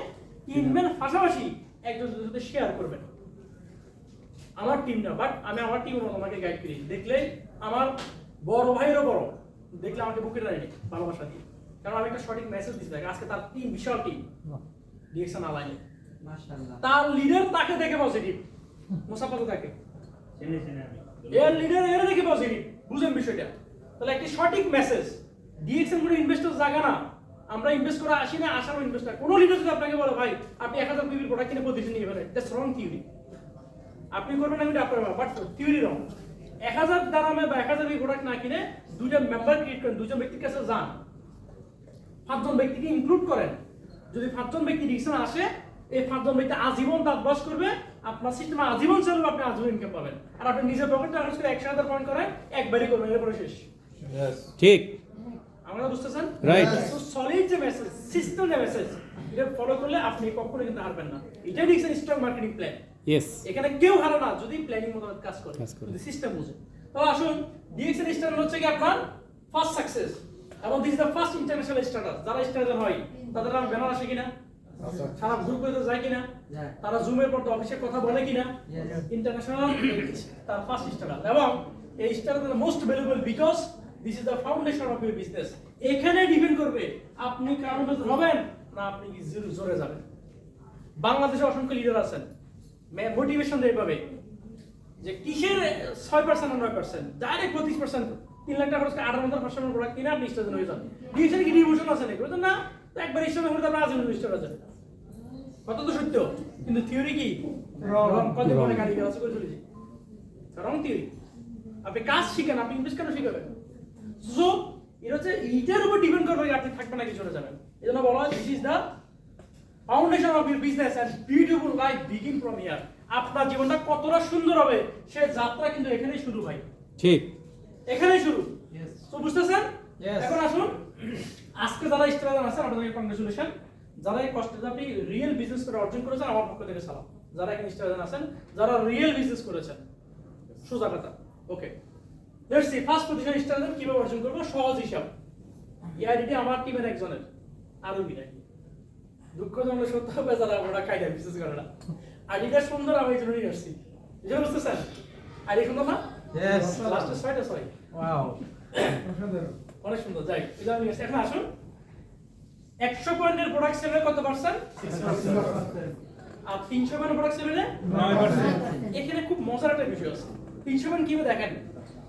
কিনবেন, পাশাপাশি একজন সাথে শেয়ার করবেন। আমার টিম না, বাট আমি আমার টিম আমাকে গাইড করি। দেখলে আমার বড় ভাইয়েরও বড়, দেখলে আমাকে বুকে টানে ভালোবাসা দিয়ে, কারণ আমি একটা সঠিক মেসেজ দিচ্ছি। আজকে তার টিম, বিশাল টিম ডিএক্সএন আলাইনে, তার লিডার তাকে দেখে পজিটিভ, মুসাফাতে থাকে এর লিডার এর দেখে পজিটিভ। বুঝেন বিষয়টা? তাহলে একটি সঠিক মেসেজ। ডিএক্সএন কোনো ইনভেস্টর জায়গা না, আমরা ইনভেস্ট করে আসি না, আসারও ইনভেস্টার। কোনো লিডার যদি আপনাকে বলে ভাই আপনি 1000 পিবির প্রোডাক্ট কিনে প্রতিদিন নিয়ে ফেলেন, দ্যাটস রং থিওরি। আপনি করবেন আমি আপনার, বাট থিওরি রং। 1000 দামে বা 1000 পিবি প্রোডাক্ট না কিনে দুইটা মেম্বার ক্রিয়েট করেন, দুইজন ব্যক্তির কাছে যান, 5 জন ব্যক্তিকে ইনক্লুড করেন। যদি 5 জন ব্যক্তি ডিএক্সএন আসে, এই 5 জন ব্যক্তি আজীবন দাঁত ব্রাশ করবে, আপনার সিস্টেমে আজীবন চলবে, আপনি আজীবন ইনকাম পাবেন। আর আপনি নিজের পকেটে খরচ করে 1000 পয়েন্ট করেন, একবারই করবেন, এরপরে শেষ।
ঠিক,
আমরা বুঝতেছেন?
রাইট।
সো সলিড যে মেসেজ, সিস্টেম যে মেসেজ, এটা ফলো করলে আপনি কখনো কিন্তু হারবেন না। এটাই DXN stock marketing plan.
Yes,
এখানে কেউ হারে না যদি প্ল্যানিং মতো কাজ করে,
কাজ করে।
যদি সিস্টেম বুঝে। তাহলে আসুন, ডিএক্সএন স্টার্টার হচ্ছে কি আপনার ফার্স্ট সাকসেস, এবং this is the first international starter. যারা স্টার্টার হয় তাদের নাম ব্যানার আসে কিনা, সারা গ্রুপে তো যায় কিনা, তারা জুমের পর অফিসে কথা বলে কিনা, ইন্টারন্যাশনাল তার ফার্স্ট স্টার্টার। এবং এই starter most valuable because this is the foundation of your business. এখানে ডিপেন্ড করবে আপনি কারণ হবেন না আপনি কি জোরে যাবেন। বাংলাদেশে অসংখ্য লিডার আছেন, মোটিভেশন দেয় পাবে যে কিসের 6% আর 9%, ডাইরেক্ট 32%, 3 লাখ টাকা খরচ করে 18,000 প্রোডাক্ট কিনে আপনি স্টেশন হয়ে যান। ডিএক্সএন কি ডিমোশন আছে নাকি? বলতেন না, তো একবার স্টেশন হলে আপনার আজীবন স্টেশন আছে। কত তো সত্য, কিন্তু থিওরি কি রং। কত বলে গাড়ি গাছ করে চলেছি, রং থিওরি। আপনি কাজ শিখেন, আপনি ইনভেস্ট কেন শিখাবেন? সো এটা হচ্ছে এইটার উপর ডিপেন্ড করবে আপনি থাকবেন নাকি চলে যাবেন। এই জন্য বলা হয় this is the foundation of your business and beautiful life begin from here. আপনার জীবনটা কতটা সুন্দর হবে সে যাত্রা কিন্তু এখানেই শুরু ভাই,
ঠিক,
এখানেই শুরু। তো বুঝতেছেন? এখন আসুন, আজকে যারা স্টার্টার আছেন আপনাদেরকে কংগ্রেচুলেশন। যারা এই কষ্টে আপনি রিয়েল বিজনেস করে অর্জন করেছেন, আমার পক্ষ থেকে সালাম। যারা এখানে স্টার্টার আছেন, যারা রিয়েল বিজনেস করেছেন, সোজা কথা। Okay, let's see first position starter কিভাবে অর্জন করব। সহজ হিসাব, এই আইডিটি আমার টিমের একজনের, আরো বিনাই। দুঃখজনক সত্য হবে যারা ওরা খাই না, বিশেষ করে না। আইডিটা সুন্দর, আমি এই জন্য নিয়ে আসছি। বুঝতে বুঝতেছেন? আইডি সুন্দর না? লাস্টে 6টা 6।
ওয়াও,
অনেক সুন্দর। যাই, এটা আমি এখন আসুন, 100 পয়েন্টের প্রোডাক্ট সেলে কত পার্সেন্ট? 6%। আর 300 পয়েন্টের প্রোডাক্ট সেলে 9%। এখানে খুব মজার একটা বিষয় আছে। 300 পয়েন্ট কিভাবে দেখেন?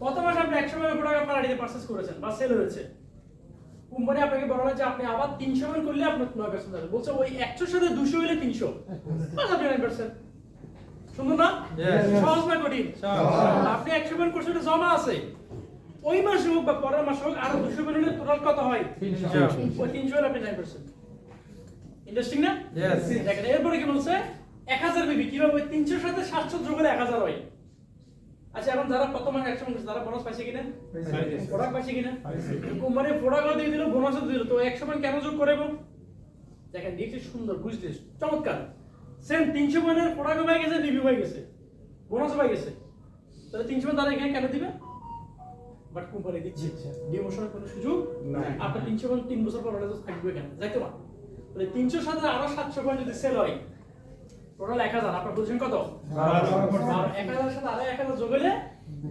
কত মাস আপনি 100 পয়েন্টের প্রোডাক্ট আপনার আইডিতে পারচেজ করেছেন বা সেল হয়েছে, কোম্পানি আপনাকে বলা যে আপনি আবার 300 পয়েন্ট করলে আপনার 9% যাবে। বলছে ওই 100 সাথে 200 হলে 300, বাস আপনি 9%। সুন্দর না? সহজ না কঠিন? আপনি 100 পয়েন্ট করছেন, জমা আছে, ওই মাসে হোক বা পরের মাসে হোক আরো 200 পয়েন্ট হলে টোটাল কত হয়? 300। ওই 300 হলে আপনি 9%। ইন্টারেস্টিং না? দেখেন এরপরে কি বলছে, 1000 বিবি কিভাবে 300 এর সাথে 700 যোগ হলে 1000 হয়। আচ্ছা, এখন যারা কত মাস 100 পয়েন্ট তারা বোনাস পাইছে কিনা? প্রোডাক্ট পাইছে কিনা? কোম্পানি প্রোডাক্টও দিয়ে দিল, বোনাসও দিয়ে দিল, তো 100 পয়েন্ট কেন যোগ করব? দেখেন দেখতে সুন্দর, বুঝতে চমৎকার। সেম 300 পয়েন্টের প্রোডাক্টও পাই গেছে, রিভিউ পাই গেছে, বোনাসও পাই গেছে, তাহলে 300 পয়েন্ট তারা এখানে কেন দিবে? বাট কোম্পানি দিচ্ছে, ডিমোশনের কোনো সুযোগ নাই। আপনার 300 পয়েন্ট 3 বছর পর হলে থাকবে কেন? যাইতো না। তাহলে 300 সাথে আরো 700 পয়েন্ট যদি সেল হয়, টোটাল 1000। আপনার পজিশন কত? 12। 1000 সাথে আরো 1000 যোগ হলে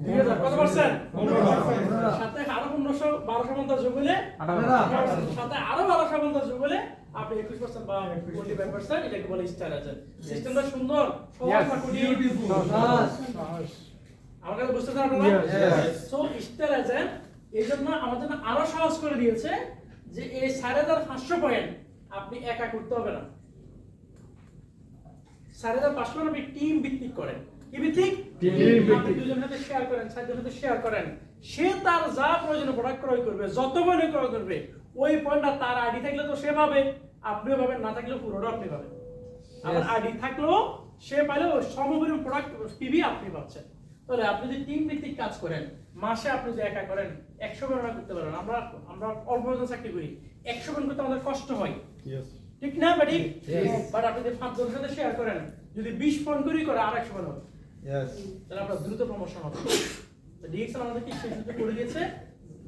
2000। কত পার্সেন্ট? 15%। সাথে আরো 1500 1250 যোগ হলে 18%। সাথে আরো 1250 যোগ হলে আপনি 21% বা 25%। এটাকে বলে স্টার আছে। সিস্টেমটা সুন্দর, সহজ না কঠিন? সহজ। আমার কাছে বুঝতেছেন আপনারা? সো স্টার এজেন্ট এই জন্য আমাদের জন্য আরো সহজ করে দিয়েছে যে এই 4500 পয়েন্ট আপনি একা করতে হবে না। 4500 পয়েন্ট আপনি টিম ভিত্তিক করেন। কি ভিত্তিক? আপনি দুজনের সাথে শেয়ার করেন, চারজনের সাথে শেয়ার করেন। সে তার যা প্রয়োজনীয় প্রোডাক্ট ক্রয় করবে, যত পয়েন্ট ক্রয় করবে, ওই পয়েন্টটা তার আইডি থাকলে তো সে পাবে, আপনিও পাবেন, না থাকলে পুরোটা আপনি পাবেন। আর আইডি থাকলেও সে পাইলেও সমপরিমাণ প্রোডাক্ট পিবি আপনি পাচ্ছেন। তাহলে আপনি যদি টিম ভিত্তিক কাজ করেন, মাসে আপনি যদি একা করেন 100 গণনা করতে পারেন। আমরা অল্প বেতন চাকরি করি, 100 গণ করতে আমাদের কষ্ট হয়, ঠিক না বাড়ি? বাট আপনি যদি 5 জনের সাথে শেয়ার করেন, যদি 20 ফোন করি করে আর 100 হবে, তাহলে আপনার দ্রুত প্রমোশন হবে। তো ডিএক্সএল আমাদেরকে সেই সুযোগ করে দিয়েছে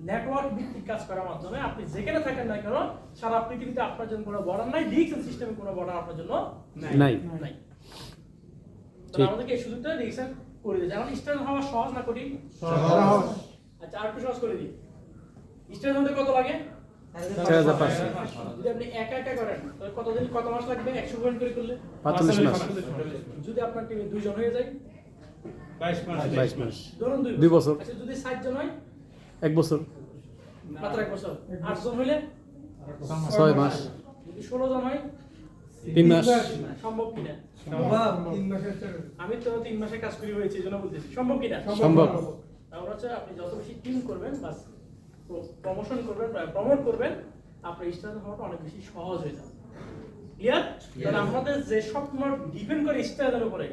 নেটওয়ার্ক ভিত্তিক কাজ করার মাধ্যমে। আপনি যেখানে থাকেন না কেন, সারা পৃথিবীতে আপনার জন্য কোনো বর্ডার নাই, ডিএক্সএল সিস্টেমে কোনো বর্ডার আপনার জন্য
নাই।
নাই। তো
ঠিক।
আমাদেরকে এই সুযোগটা ডিএক্সএল করে দিয়েছে। এখন স্টুডেন্ট হওয়া সহজ না কঠিন? আচ্ছা, আর একটু সহজ করে দিই। স্টুডেন্ট হতে কত লাগে?
4500
যদি আপনি একা একা করেন তাহলে কতদিন, কত মাস লাগবে? 100 পয়েন্ট করে করলে
45 মাস।
যদি আপনার টিমে 2 জন হয়ে যায়
22 মাস
ধরুন
2 বছর।
আচ্ছা, যদি 60 জন হয়
1 বছর
মাত্র 1 বছর। 8 জন হইলে
6 মাস
যদি 16 জন হয়
3 মাস
সম্ভব কিনা? আমি তো 3 মাসে কাজ করি হয়েছে, এই জন্য বলতেছি সম্ভব কিনা।
সম্ভব।
তাহলে হচ্ছে আপনি যত বেশি টিম করবেন, বাস প্রমোশন করবেন, প্রমোট করবেন, আপনার স্টার হওয়াটা অনেক বেশি সহজ হয়ে যাবে। ক্লিয়ার? তাহলে আমাদের যে স্বপ্ন ডিপেন্ড করে স্টারের উপরে,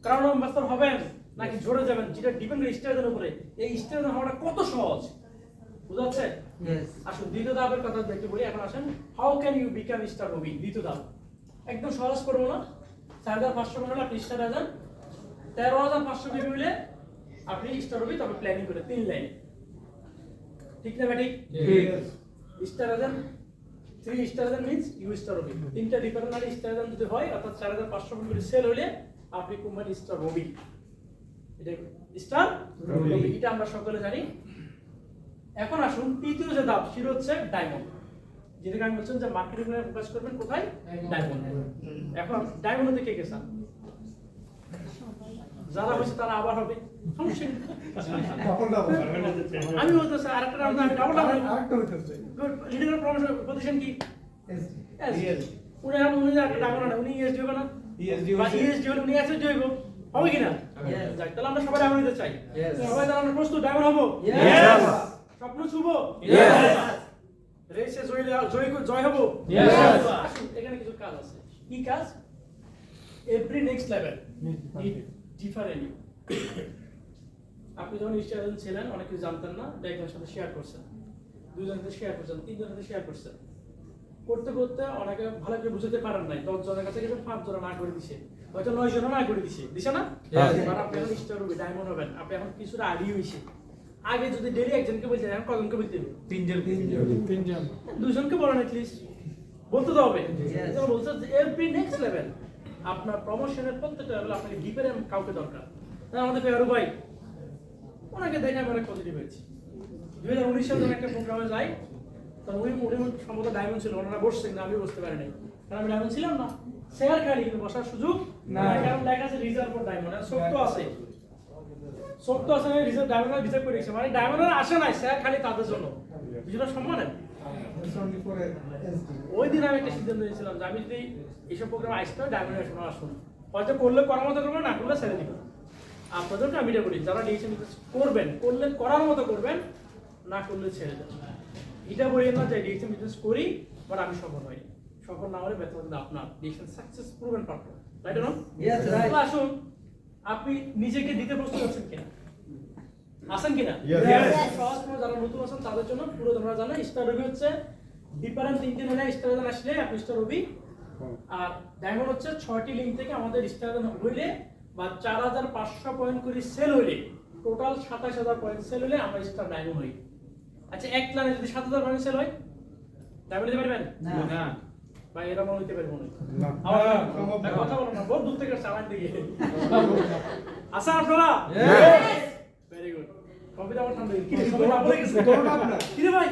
কারণ বাস্তব হবেন নাকি জোরে যাবেন, যেটা ডিপেন্ড করে স্টারের উপরে, এই স্টার হওয়াটা কত সহজ, বুঝা যাচ্ছে? আসুন দ্বিতীয় ধাপের কথা দেখতে বলি। এখন আসেন, how can you become star Robi. দ্বিতীয় ধাপ একদম সহজ করবো না। 4500 হলে আপনি স্টার হয়ে যান, 13500 বিবি হলে আপনি স্টার রবি, তবে প্ল্যানিং করে 3 লাইন, ঠিক না ভাই? Star agent 3 star agent means you star Robi. 3টা ডিফারেন্ট আর স্টার এজেন্ট যদি হয়, অর্থাৎ 4500 করে সেল হলে আপনি কোম্পানি স্টার রবি, এটা স্টার রবি, এটা আমরা সকলে জানি। এখন আসুন তৃতীয় যে ধাপ, সেটা হচ্ছে ডায়মন্ড, যেটাকে আমি বলছেন যে মার্কেটিং এ ফোকাস করবেন কোথায়? ডায়মন্ড। এখন ডায়মন্ডে কে কে চান? যারা হয়েছে তারা আবার হবে, সমস্যা নেই। আমি বলতেছি আরেকটা রাউন্ড, আমি double good. Leader promotion position কি? উনি একটা ডায়মন্ড না, উনি ইএসডি হবে না? ইএসডি হলে উনি এসএসডি হইব, হবে কিনা? যাক, তাহলে আমরা সবাই ডায়মন্ড হতে চাই। সবাই তাহলে আমরা প্রস্তুত ডায়মন্ড হবো? স্বপ্ন ছুবো? রেসে জয় হবো? আসুন, এখানে কিছু কাজ আছে। কি কাজ? Every next level different. আপনি যখন স্টুডেন্ট ছিলেন, অনেক কিছু জানতেন না, একজনের সাথে শেয়ার করছেন, 2 জনের সাথে শেয়ার করছেন, 3 জনের সাথে শেয়ার করছেন, করতে করতে অনেকে ভালো করে বুঝতে পারেন নাই, 10 জনের কাছে গেছেন, 5 জন না করে দিছে, হয়তো 9 জন না করে দিছে না? এবার আপনি এখন স্টার রবি, ডায়মন্ড হবেন, আপনি এখন কিছুটা আগে হইছে। আগে যদি ডেলি একজনকে বলতেন, এখন কজনকে বলতে হবে? 3 জন। 2 জনকে বলেন এটলিস্ট, বলতে তো হবে। যেমন বলছে যে এভরি নেক্সট লেভেল, আপনার প্রমোশনের প্রত্যেকটা লেভেল আপনাকে ডিপের কাউকে দরকার। আমাদের ফেয়ারু ভাই, ওনাকে দেখে আমি অনেক পজিটিভ হয়েছি। 2019 সালে যখন একটা প্রোগ্রামে যাই, তখন উনি সম্ভবত ডায়মন্ড ছিল, ওনারা বসছেন না, আমি বসতে পারি নাই, কারণ আমি ডায়মন্ড ছিলাম না। শেয়ার খালি, কিন্তু বসার সুযোগ না, কারণ দেখা আছে রিজার্ভ ফর ডায়মন্ড, শক্ত আছে, শক্ত আছে, রিজার্ভ ডায়মন্ড রিজার্ভ করে রেখেছে, মানে ডায়মন্ডের আসে নাই, শেয়ার খালি তাদের জন্য, কিছুটা সম্মানের। ওই দিন আমি একটা সিদ্ধান্ত নিয়েছিলাম যে আমি যদি এইসব প্রোগ্রাম আসতে হয়, ডায়মন্ডের সময় আসুন, হয়তো করলে করার মতো করবেন, না করলে ছেড়ে দিবেন। আপনাদেরকে আমি এটা বলি, যারা ডিএক্সএল করবেন, করলে করার মতো করবেন, না করলে ছেড়ে দেবেন। এটা বলিয়ে না যে ডিএক্সএল বিজনেস করি বাট আমি সফল হইনি, সফল না হলে বেতন কিন্তু আপনার। DXL success proven partner, right না? আসুন, আপনি নিজেকে দিতে প্রস্তুত আছেন কিনা? আছেন কিনা? সহজ করে যারা নতুন আছেন তাদের জন্য পুরো তোমরা জানো, স্টার রবি হচ্ছে ডিফারেন্ট 3টি হলে স্টার আসলে আপনি স্টার রবি, আর ডায়মন্ড হচ্ছে 6টি লিঙ্ক থেকে আমাদের স্টার হইলে বা 4500 পয়েন্ট করে সেল হইলে, টোটাল 27000 পয়েন্ট সেল হইলে আমরা স্টার ডায়মন্ড হই। আচ্ছা, এক প্ল্যানে যদি 7000 পয়েন্ট সেল হয়, ডায়মন্ড দিতে পারবেন না? ভাই এরা মনে হইতে পারবো না, কথা বলো না, বহুত দূর থেকে চালান দিকে আচ্ছা আপনারা। Very good. কবিতা আমার ঠান্ডা কি রে, কবিতা বলে গেছে করোনা না কি রে ভাই?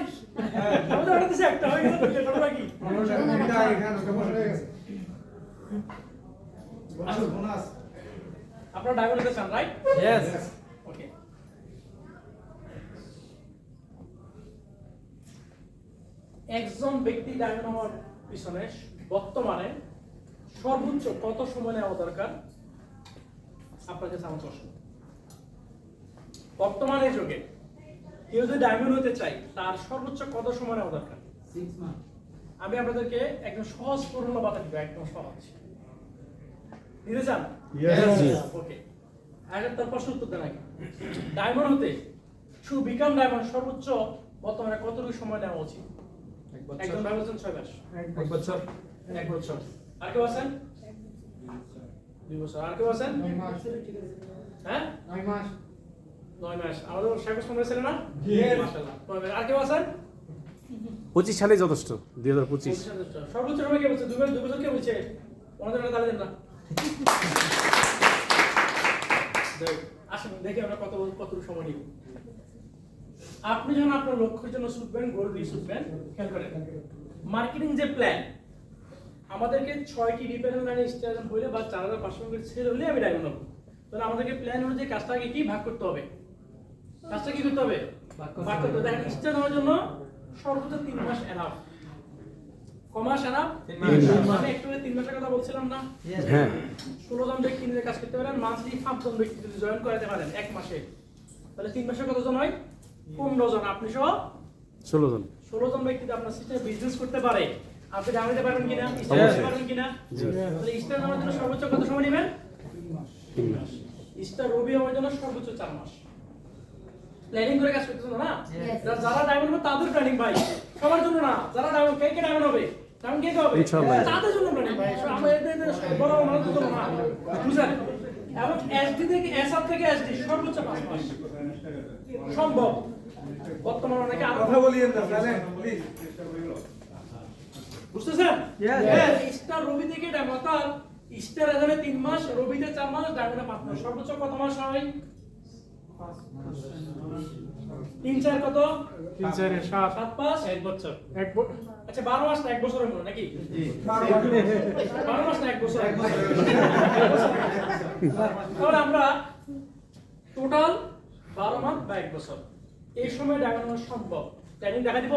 আমাদের অর্ডার দিছে একটা হয়ে গেল, করোনা কি এটা এখানে সমস্যা হয়ে গেছে। আসুন বোনাস, আপনারা ডায়মন্ড হতে চান, রাইট? ইয়েস। ওকে, একজন ব্যক্তি ডায়মন্ড হওয়ার পিছনে বর্তমানে সর্বোচ্চ কত সময় নেওয়া দরকার? আপনাকে আমার প্রশ্ন, বর্তমানে যুগে কেউ যদি ডায়মন্ড হতে চায়, তার সর্বোচ্চ কত সময় নেওয়া দরকার? 6 মাস। আমি আপনাদেরকে একদম সহজ ফর্মুলা বাতা দিব, একদম সহজ, দিতে চান? ওকে, আগে তার প্রশ্ন উত্তর দেন আগে। ডায়মন্ড হতে টু বিকাম ডায়মন্ড সর্বোচ্চ বর্তমানে কতটুকু সময় নেওয়া উচিত? একজন ভাই বলছেন 6 মাস,
1 বছর
1 বছর। আর কেউ আছেন 2 বছর। আর কেউ আছেন
9 মাস
হ্যাঁ
9 মাস
9 মাস। আমাদের শেখ ওসমান ছিলেন না? মাশাআল্লাহ 9 মাস। আর কেউ আছেন
25 সালে যথেষ্ট 2025
সর্বোচ্চ সময় কে বলছে? 2 বছর কে বলছে? ওনাদের তালে দেন না। আসুন দেখি আমরা কতটুকু সময় নিব। আপনি যখন আপনার লক্ষ্যের জন্য ছুটবেন, গোল দিয়ে ছুটবেন, খেয়াল করেন মার্কেটিং যে প্ল্যান, আমাদেরকে 6টি ডিপেন্ডেন্ট লাইনে স্টেশন হইলে বা 4500 সেল হলে আমি ডায়মন্ড হবো। তাহলে আমাদেরকে প্ল্যান অনুযায়ী কাজটাকে কি ভাগ করতে হবে? কাজটা কি করতে হবে? ভাগ করতে হবে। দেখেন স্টেশন হওয়ার জন্য সর্বোচ্চ 3 মাস এনাফ। কমাস এনাফ?
3 মাস।
আমি একটু 3 মাসের কথা বলছিলাম না?
হ্যাঁ
16 জন ব্যক্তি নিয়ে কাজ করতে পারেন, মান্থলি 5 জন ব্যক্তি যদি জয়েন করাতে পারেন 1 মাসে, তাহলে 3 মাসে কতজন হয়? 15 জন। আপনি সহ
16 জন
16 জন ব্যক্তি যদি আপনার সিস্টেমে বিজনেস করতে পারে, আপনি জানাতে পারবেন কিনা?
অবশ্যই।
পারবেন কিনা?
জি।
তাহলে স্টার নামার জন্য সর্বোচ্চ কত সময় নেবেন?
3 মাস
স্টার রবি হওয়ার জন্য সর্বোচ্চ 4 মাস। প্ল্যানিং করে কাজ করতেছেন না?
Yes.
যারা ডায়মন্ড হবে তাদের প্ল্যানিং ভাই, সবার জন্য না। যারা ডায়মন্ড কে ডায়মন্ড হবে? ডায়মন্ড কে হবে?
ইনশাআল্লাহ।
তাদের জন্য প্ল্যানিং ভাই। আমাদের বড় মানুষ তো না, বুঝলেন? এবং এসডি থেকে এসআর থেকে এসডি সর্বোচ্চ 5 মাস সম্ভব। বর্তমানে অনেকে আরো
কথা বলিয়েন না সাইলেন্ট প্লিজ।
বুঝতেছেন?
Yes.
স্টার রবি থেকে ডায়মন্ড, অর্থাৎ স্টার এখানে 3 মাস, রবিতে 4 মাস, ডায়মন্ডে 5 মাস। সর্বোচ্চ কত মাস হয়? 3 4 কত?
3 4 7
7 5
1 বছর
আচ্ছা 12 মাস না 1 বছর হলো নাকি?
জি
12 মাস না 1 বছর? তাহলে আমরা টোটাল 12 মাস বা 1 বছর এই সময় ডায়মন্ড সম্ভব। প্ল্যানিং দেখা দিব?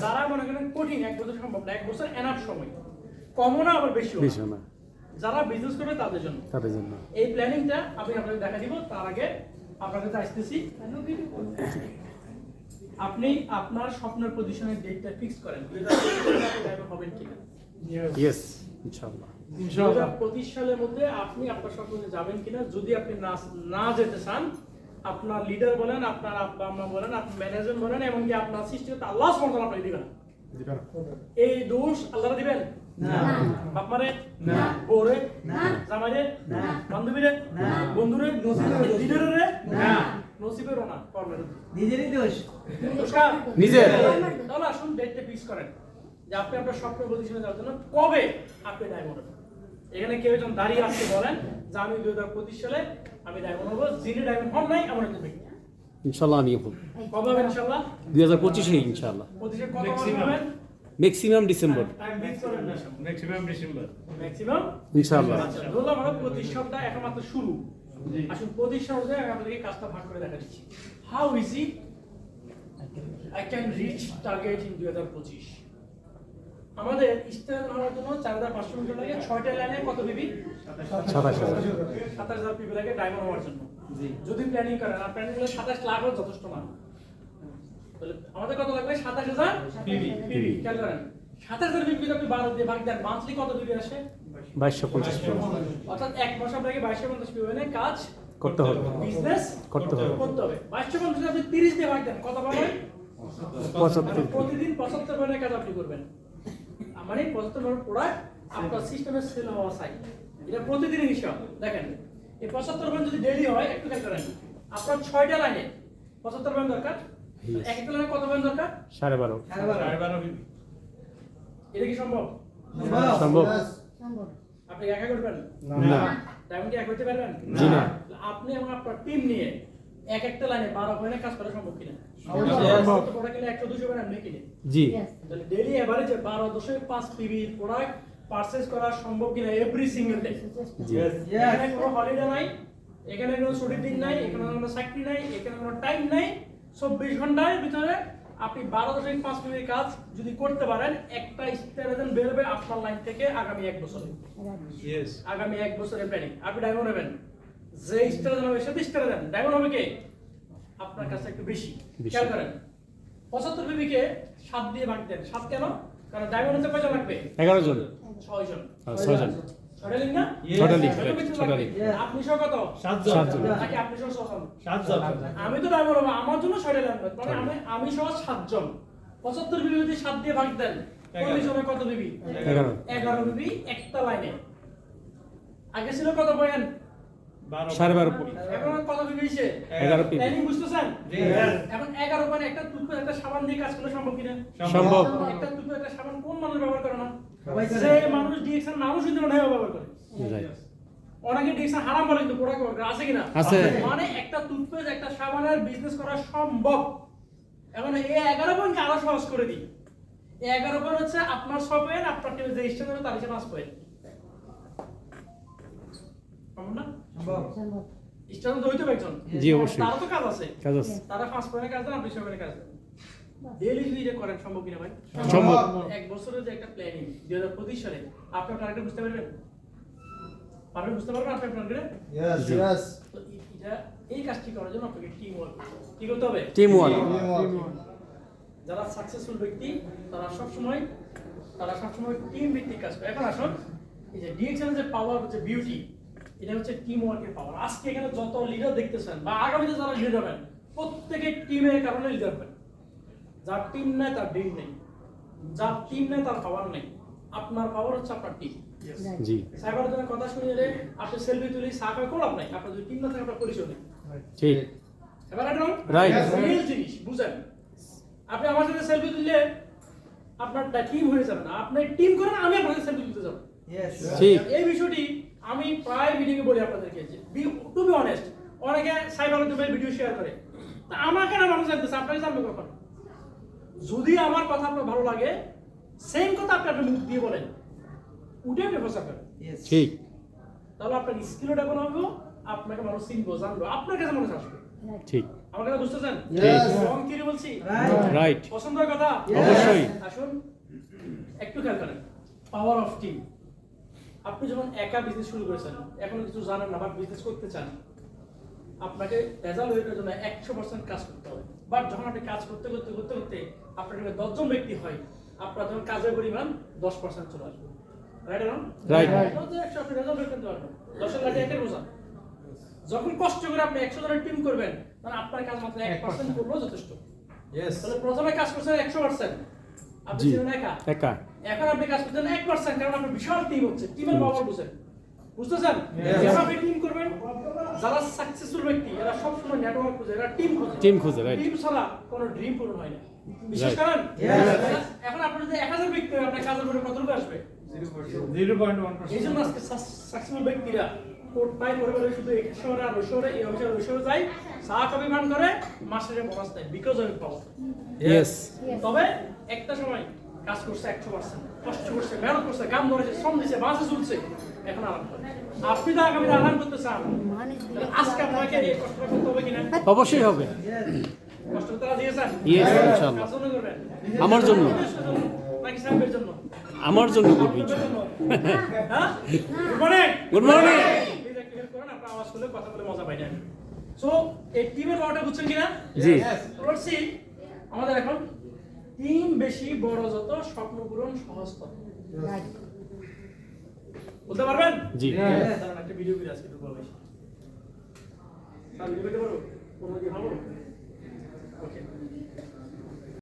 যারা মনে করেন কঠিন 1 বছর সম্ভব না, 1 বছর এনাফ সময়, কমও না আবার বেশিও না।
বেশি না
যারা বিজনেস করবে তাদের জন্য
তাদের জন্য
এই প্ল্যানিংটা আমি আপনাদের দেখা দিব। তার আগে আপনাদের কাছে আসতেছি, আপনি আপনার স্বপ্নের পজিশনের ডেটটা ফিক্স করেন 2025 হবেন কিনা।
ইয়েস ইনশাআল্লাহ
2025 সালের মধ্যে আপনি আপনার স্বপ্নে যাবেন কিনা। যদি আপনি না যেতে চান, আপনার লিডার বলেন, আপনার আব্বা আম্মা বলেন, আপনার ম্যানেজার বলেন, এমনকি আপনার সিস্টেমে আল্লাহ সুবহানাহু ওয়া তাআলা আপনাকে দিবেন। এই দোষ আল্লাহর দিবেন
না
বাপ মারে,
না
বউরে,
না
জামাইরে,
না
বান্ধবীরে,
না
বন্ধুরে, লিডারে,
না
নসিবেরও না, কর্মের।
নিজেরই দোষ
নমস্কার।
নিজের।
তাহলে আসুন ডেটটা ফিক্স করেন যে আপনি আপনার স্বপ্নের পজিশনে যাওয়ার জন্য কবে আপনি ডায়মন্ড হবেন। এখানে কেউ একজন দাঁড়িয়ে আসতে বলেন যে আমি 2025 সালে আমি ডায়মন্ড হবো। যিনি ডায়মন্ড হন নাই এমন একজন ব্যক্তি।
ইনশাআল্লাহ আমি হব
কবে হবেন ইনশাআল্লাহ?
2025 এ ইনশাআল্লাহ
25 কত মাস হবেন?
ম্যাক্সিমাম ডিসেম্বর
টাইম ফিক্স করেন না।
Maximum December.
ম্যাক্সিমাম
ইনশাআল্লাহ
আচ্ছা ধরলাম আমরা 25 সপ্তাহ একমাত্র শুরু। আসুন 25 সপ্তাহে আমি আপনাদেরকে কাজটা ভাগ করে দেখা দিচ্ছি। How easy I can reach target in 2025। আমাদের স্টেশন হওয়ার জন্য 4500 মিটার লাগে। 6টা লাইনে কত পিবি?
27000
27000 পিবি লাগে ডায়মন্ড হওয়ার জন্য। যদি প্ল্যানিং করেন, আর প্ল্যানিং করলে 27 লাখও যথেষ্ট না। তাহলে আমাদের কত লাগবে? 27000 পিবি। খেয়াল করেন 27000 পিবি যদি আপনি 12 দিয়ে ভাগ দেন, মান্থলি কত পিবি আসে?
2250
অর্থাৎ এক মাস আপনাকে 2250 পিবি এনে কাজ
করতে হবে
বিজনেস
করতে হবে
2250 আপনি 30 দিয়ে ভাগ দেন, কত পাবেন?
75
প্রতিদিন 75 পয়েন্টের কাজ আপনি করবেন। মানে 75 পয়েন্ট প্রোডাক্ট আপনার সিস্টেমে সেল হওয়া চাই। এটা প্রতিদিনের হিসাব। দেখেন এই 75 পয়েন্ট যদি ডেইলি হয়, একটু খেয়াল করেন আপনার 6টা লাইনে 75 পয়েন্ট দরকার। এক একটা লাইনে কত পয়েন্ট দরকার?
12.5
12.5
এটা কি সম্ভব?
সম্ভব
সম্ভব
আপনি একা করবেন?
না
ডায়মন্ড কি একা করতে পারবেন?
জি না
আপনি এবং আপনার টিম নিয়ে এক একটা লাইনে 12 পয়েন্টে কাজ করা সম্ভব কিনা?
সম্ভব।
প্রোডাক্ট কিনে 100-200 পয়েন্ট আপনি কিনে,
জি
Yes.
তাহলে ডেইলি এভারেজে 12.5 পিবি প্রোডাক্ট পারচেজ করা সম্ভব কিনা এভরি সিঙ্গেল ডে?
জি
এখানে কোনো হলিডে নাই, এখানে কোনো ছুটির দিন নাই, এখানে কোনো চাকরি নাই, এখানে কোনো টাইম নাই। 24 ঘন্টার ভিতরে আপনি 12.5 পিবির কাজ যদি করতে পারেন, একটা স্টারেজন বেরোবে আপনার লাইন থেকে আগামী 1 বছরে।
ইয়েস
আগামী 1 বছরের প্ল্যানিং আপনি ডায়মন্ড হবেন। যে স্টারেজন হবে সে স্টারেজন ডায়মন্ড হবে কে? আপনার কাছে একটু বেশি।
বেশি।
খেয়াল করেন 75 পিবিকে 7 দিয়ে ভাগ দেন। 7 কেন? কারণ ডায়মন্ড হতে কয়জন লাগবে?
11 জন
6 জন।
6 জন
ছয়টা লিঙ্ক না?
ছয়টা লিঙ্ক,
ছয়টা লিঙ্ক
ছয়টা
লাগবে।
লিঙ্ক।
আপনি সহ কত?
সাতজন।
সাতজন।
নাকি আপনি সহ ছয়জন?
সাতজন।
আমি তো ড্রাইভার হবো, আমার জন্য 6টা লাগবে। মানে আমি সহ 7 জন। 75 বিবি যদি 7 দিয়ে ভাগ দেন, 40 জনে কত বিবি?
11
11 বিবি একটা লাইনে। আগে ছিল কত পয়েন্ট?
12.5
এখন কত বিবি হইছে?
11 পিবি
প্ল্যানিং বুঝতেছেন?
জি।
এখন 11 পয়েন্ট একটা টুথপেস্ট একটা সাবান দিয়ে কাজ করলে সম্ভব কিনা?
সম্ভব
একটা টুথপেস্ট একটা সাবান কোন মানুষ ব্যবহার করে না? যে মানুষ ডিএক্সএল নামও শুনতে না ব্যবহার করে।
রাইট
অনেকে ডিএক্সএল হারাম বলে কিন্তু প্রোডাক্ট ব্যবহার করে, আছে কিনা?
আছে।
মানে একটা টুথপেস্ট একটা সাবানের বিজনেস করা সম্ভব। এখন এই 11 পয়েন্ট আরো সহজ করে দিই। এই 11 পয়েন্ট হচ্ছে আপনার 6 পয়েন্ট, আপনার টিমে যে স্ট্যান্ড হবে তার হিসেবে 5 পয়েন্ট। সম্ভব না?
সম্ভব।
স্ট্যান্ড তো হইতে পারে একজন।
জি, অবশ্যই।
তারও তো কাজ আছে।
কাজ আছে
তারা 5 পয়েন্টের কাজ দেন, আপনি 6 পয়েন্টের কাজ দেন। ডেইলি যদি এটা করেন সম্ভব কিনা ভাই?
সম্ভব।
এক বছরের যে একটা প্ল্যানিং 2025 সালে আপনি টার্গেট বুঝতে পারবেন? পারবেন, বুঝতে পারবেন আপনি টার্গেট?
Yes,
জি।
yes.
তো এটা এই কাজটি করার জন্য আপনাকে টিম ওয়ার্ক কি করতে হবে?
টিম ওয়ার্ক
যারা সাকসেসফুল ব্যক্তি তারা সবসময় টিম ভিত্তিক কাজ করে। এখন আসুন, এই যে ডিএক্সএল যে পাওয়ার হচ্ছে বিউটি, এটা হচ্ছে টিম ওয়ার্কের পাওয়ার। আজকে এখানে যত লিডার দেখতেছেন বা আগামীতে যারা লিডার হবেন, প্রত্যেকে টিমের কারণে লিডার হবেন। যার টিম নেই তার ডিম নেই, যার টিম নেই তার পাওয়ার নেই। আপনার পাওয়ার হচ্ছে আপনার টিম।
জি
সাইবার জনের কথা শুনে আপনি সেলফি তুলি সাকা কোলাপ নাই, আপনার যদি টিম না থাকে আপনার পরিচয় নেই।
ঠিক
এবার এটা
Right.
রিয়েল জিনিস বুঝেন। আপনি আমার সাথে সেলফি তুললে আপনার টিম হয়ে যাবে না, আপনি টিম করেন, আমি আপনার সাথে সেলফি তুলতে যাব।
ঠিক
এই বিষয়টি আমি প্রায় মিটিং এ বলি আপনাদেরকে, যে টু বি অনেস্ট, অনেকে সাইবার ভিডিও শেয়ার করে, তা আমাকে না মানুষ জানতেছে, আপনাকে জানবে কখন? যদি আমার কথা আপনার ভালো লাগে, সেম কথা আপনি আপনার মুখ দিয়ে বলেন, উঠে আপনি প্রচার করেন,
ঠিক
তাহলে আপনার স্কিলও ডেভেলপ হবে, আপনাকে মানুষ চিনবো, জানবো, আপনার কাছে মানুষ আসবে।
ঠিক
আমার কথা বুঝতেছেন?
Yes.
রং কি বলছি?
রাইট
পছন্দ হয় কথা?
অবশ্যই।
আসুন একটু খেয়াল করেন, পাওয়ার অফ টিম। আপনি যখন একা বিজনেস শুরু করেছেন, এখনো কিছু জানেন না বা বিজনেস করতে চান, আপনাকে রেজাল্ট হওয়ার জন্য 100% কাজ করতে হবে। বাট যখন আপনি কাজ করতে আপনার টিমে 10 জন ব্যক্তি হয়, আপনার যখন কাজের পরিমাণ 10% চলে আসবে। রাইট না?
Right.
100 আপনি রেজাল্ট বের করতে পারবেন। 10 লাখ একের বোঝা। যখন কষ্ট করে আপনি 100 জনের টিম করবেন, তখন আপনার কাজ মাত্র 1% করলেও যথেষ্ট।
Yes.
তাহলে প্রথমে কাজ করছেন 100%, আপনি
জি
ছিলেন একা।
একা
এখন আপনি কাজ করছেন 1%, কারণ আপনার বিশাল টিম হচ্ছে, টিমের পাওয়ার বুঝেন, বুঝতেছেন?
Yes.
যখন আপনি টিম করবেন, যারা সাকসেসফুল ব্যক্তি এরা সব সময় নেটওয়ার্ক খুঁজে, এরা টিম খুঁজে।
টিম খুঁজে, right.
টিম ছাড়া কোনো ড্রিম পূরণ হয় না। বিশ্বাস
Right.
করেন?
Yes.
এখন আপনি যদি 1000 ব্যক্তি হয়, আপনার কাজের পরে কতটুকু আসবে?
0.1%।
এই জন্য আজকে সাকসেসফুল ব্যক্তিরা কোট পাই পরিবারে শুধু এই শহরে আর ওই শহরে, এই অফিসে আর ওই শহরে যায়, চা কফি পান করে, মাসের বোনাস দেয়, বিকজ অফ পাওয়ার।
ইয়েস
তবে একটা সময় কাজ করছে 100%, কষ্ট করছে, মেহনত করছে, গাম ধরেছে, শ্রম দিছে, বাসে চলছে, এখন আরাম করে। আপনি তো আগামীতে আরাম করতে চান, তাহলে আজকে আপনাকে এই কষ্টটা করতে হবে কিনা?
অবশ্যই হবে
কষ্ট করতে রাজি আছেন?
Yes, ইনশাআল্লাহ।
কার জন্য করবেন?
আমার জন্য।
নিজের জন্য নাকি সাহেবের জন্য?
আমার জন্য করবি
আপনার জন্য? হ্যাঁ? Good morning.
Good morning
Please একটু help করেন, আপনার আওয়াজ করলে কথা বলে মজা পাই না। So, এই টিমের পাওয়ারটা বুঝছেন কিনা?
জি
Let's see, আমাদের এখন টিম বেশি বড় যত, স্বপ্ন পূরণ সহজ তত। বলতে পারবেন?
জি
দাঁড়ান, একটা ভিডিও করে আজকে ঢুকবো বেশি। স্যার ভিডিও করতে পারবো? কোনো কি ভালো? ওকে।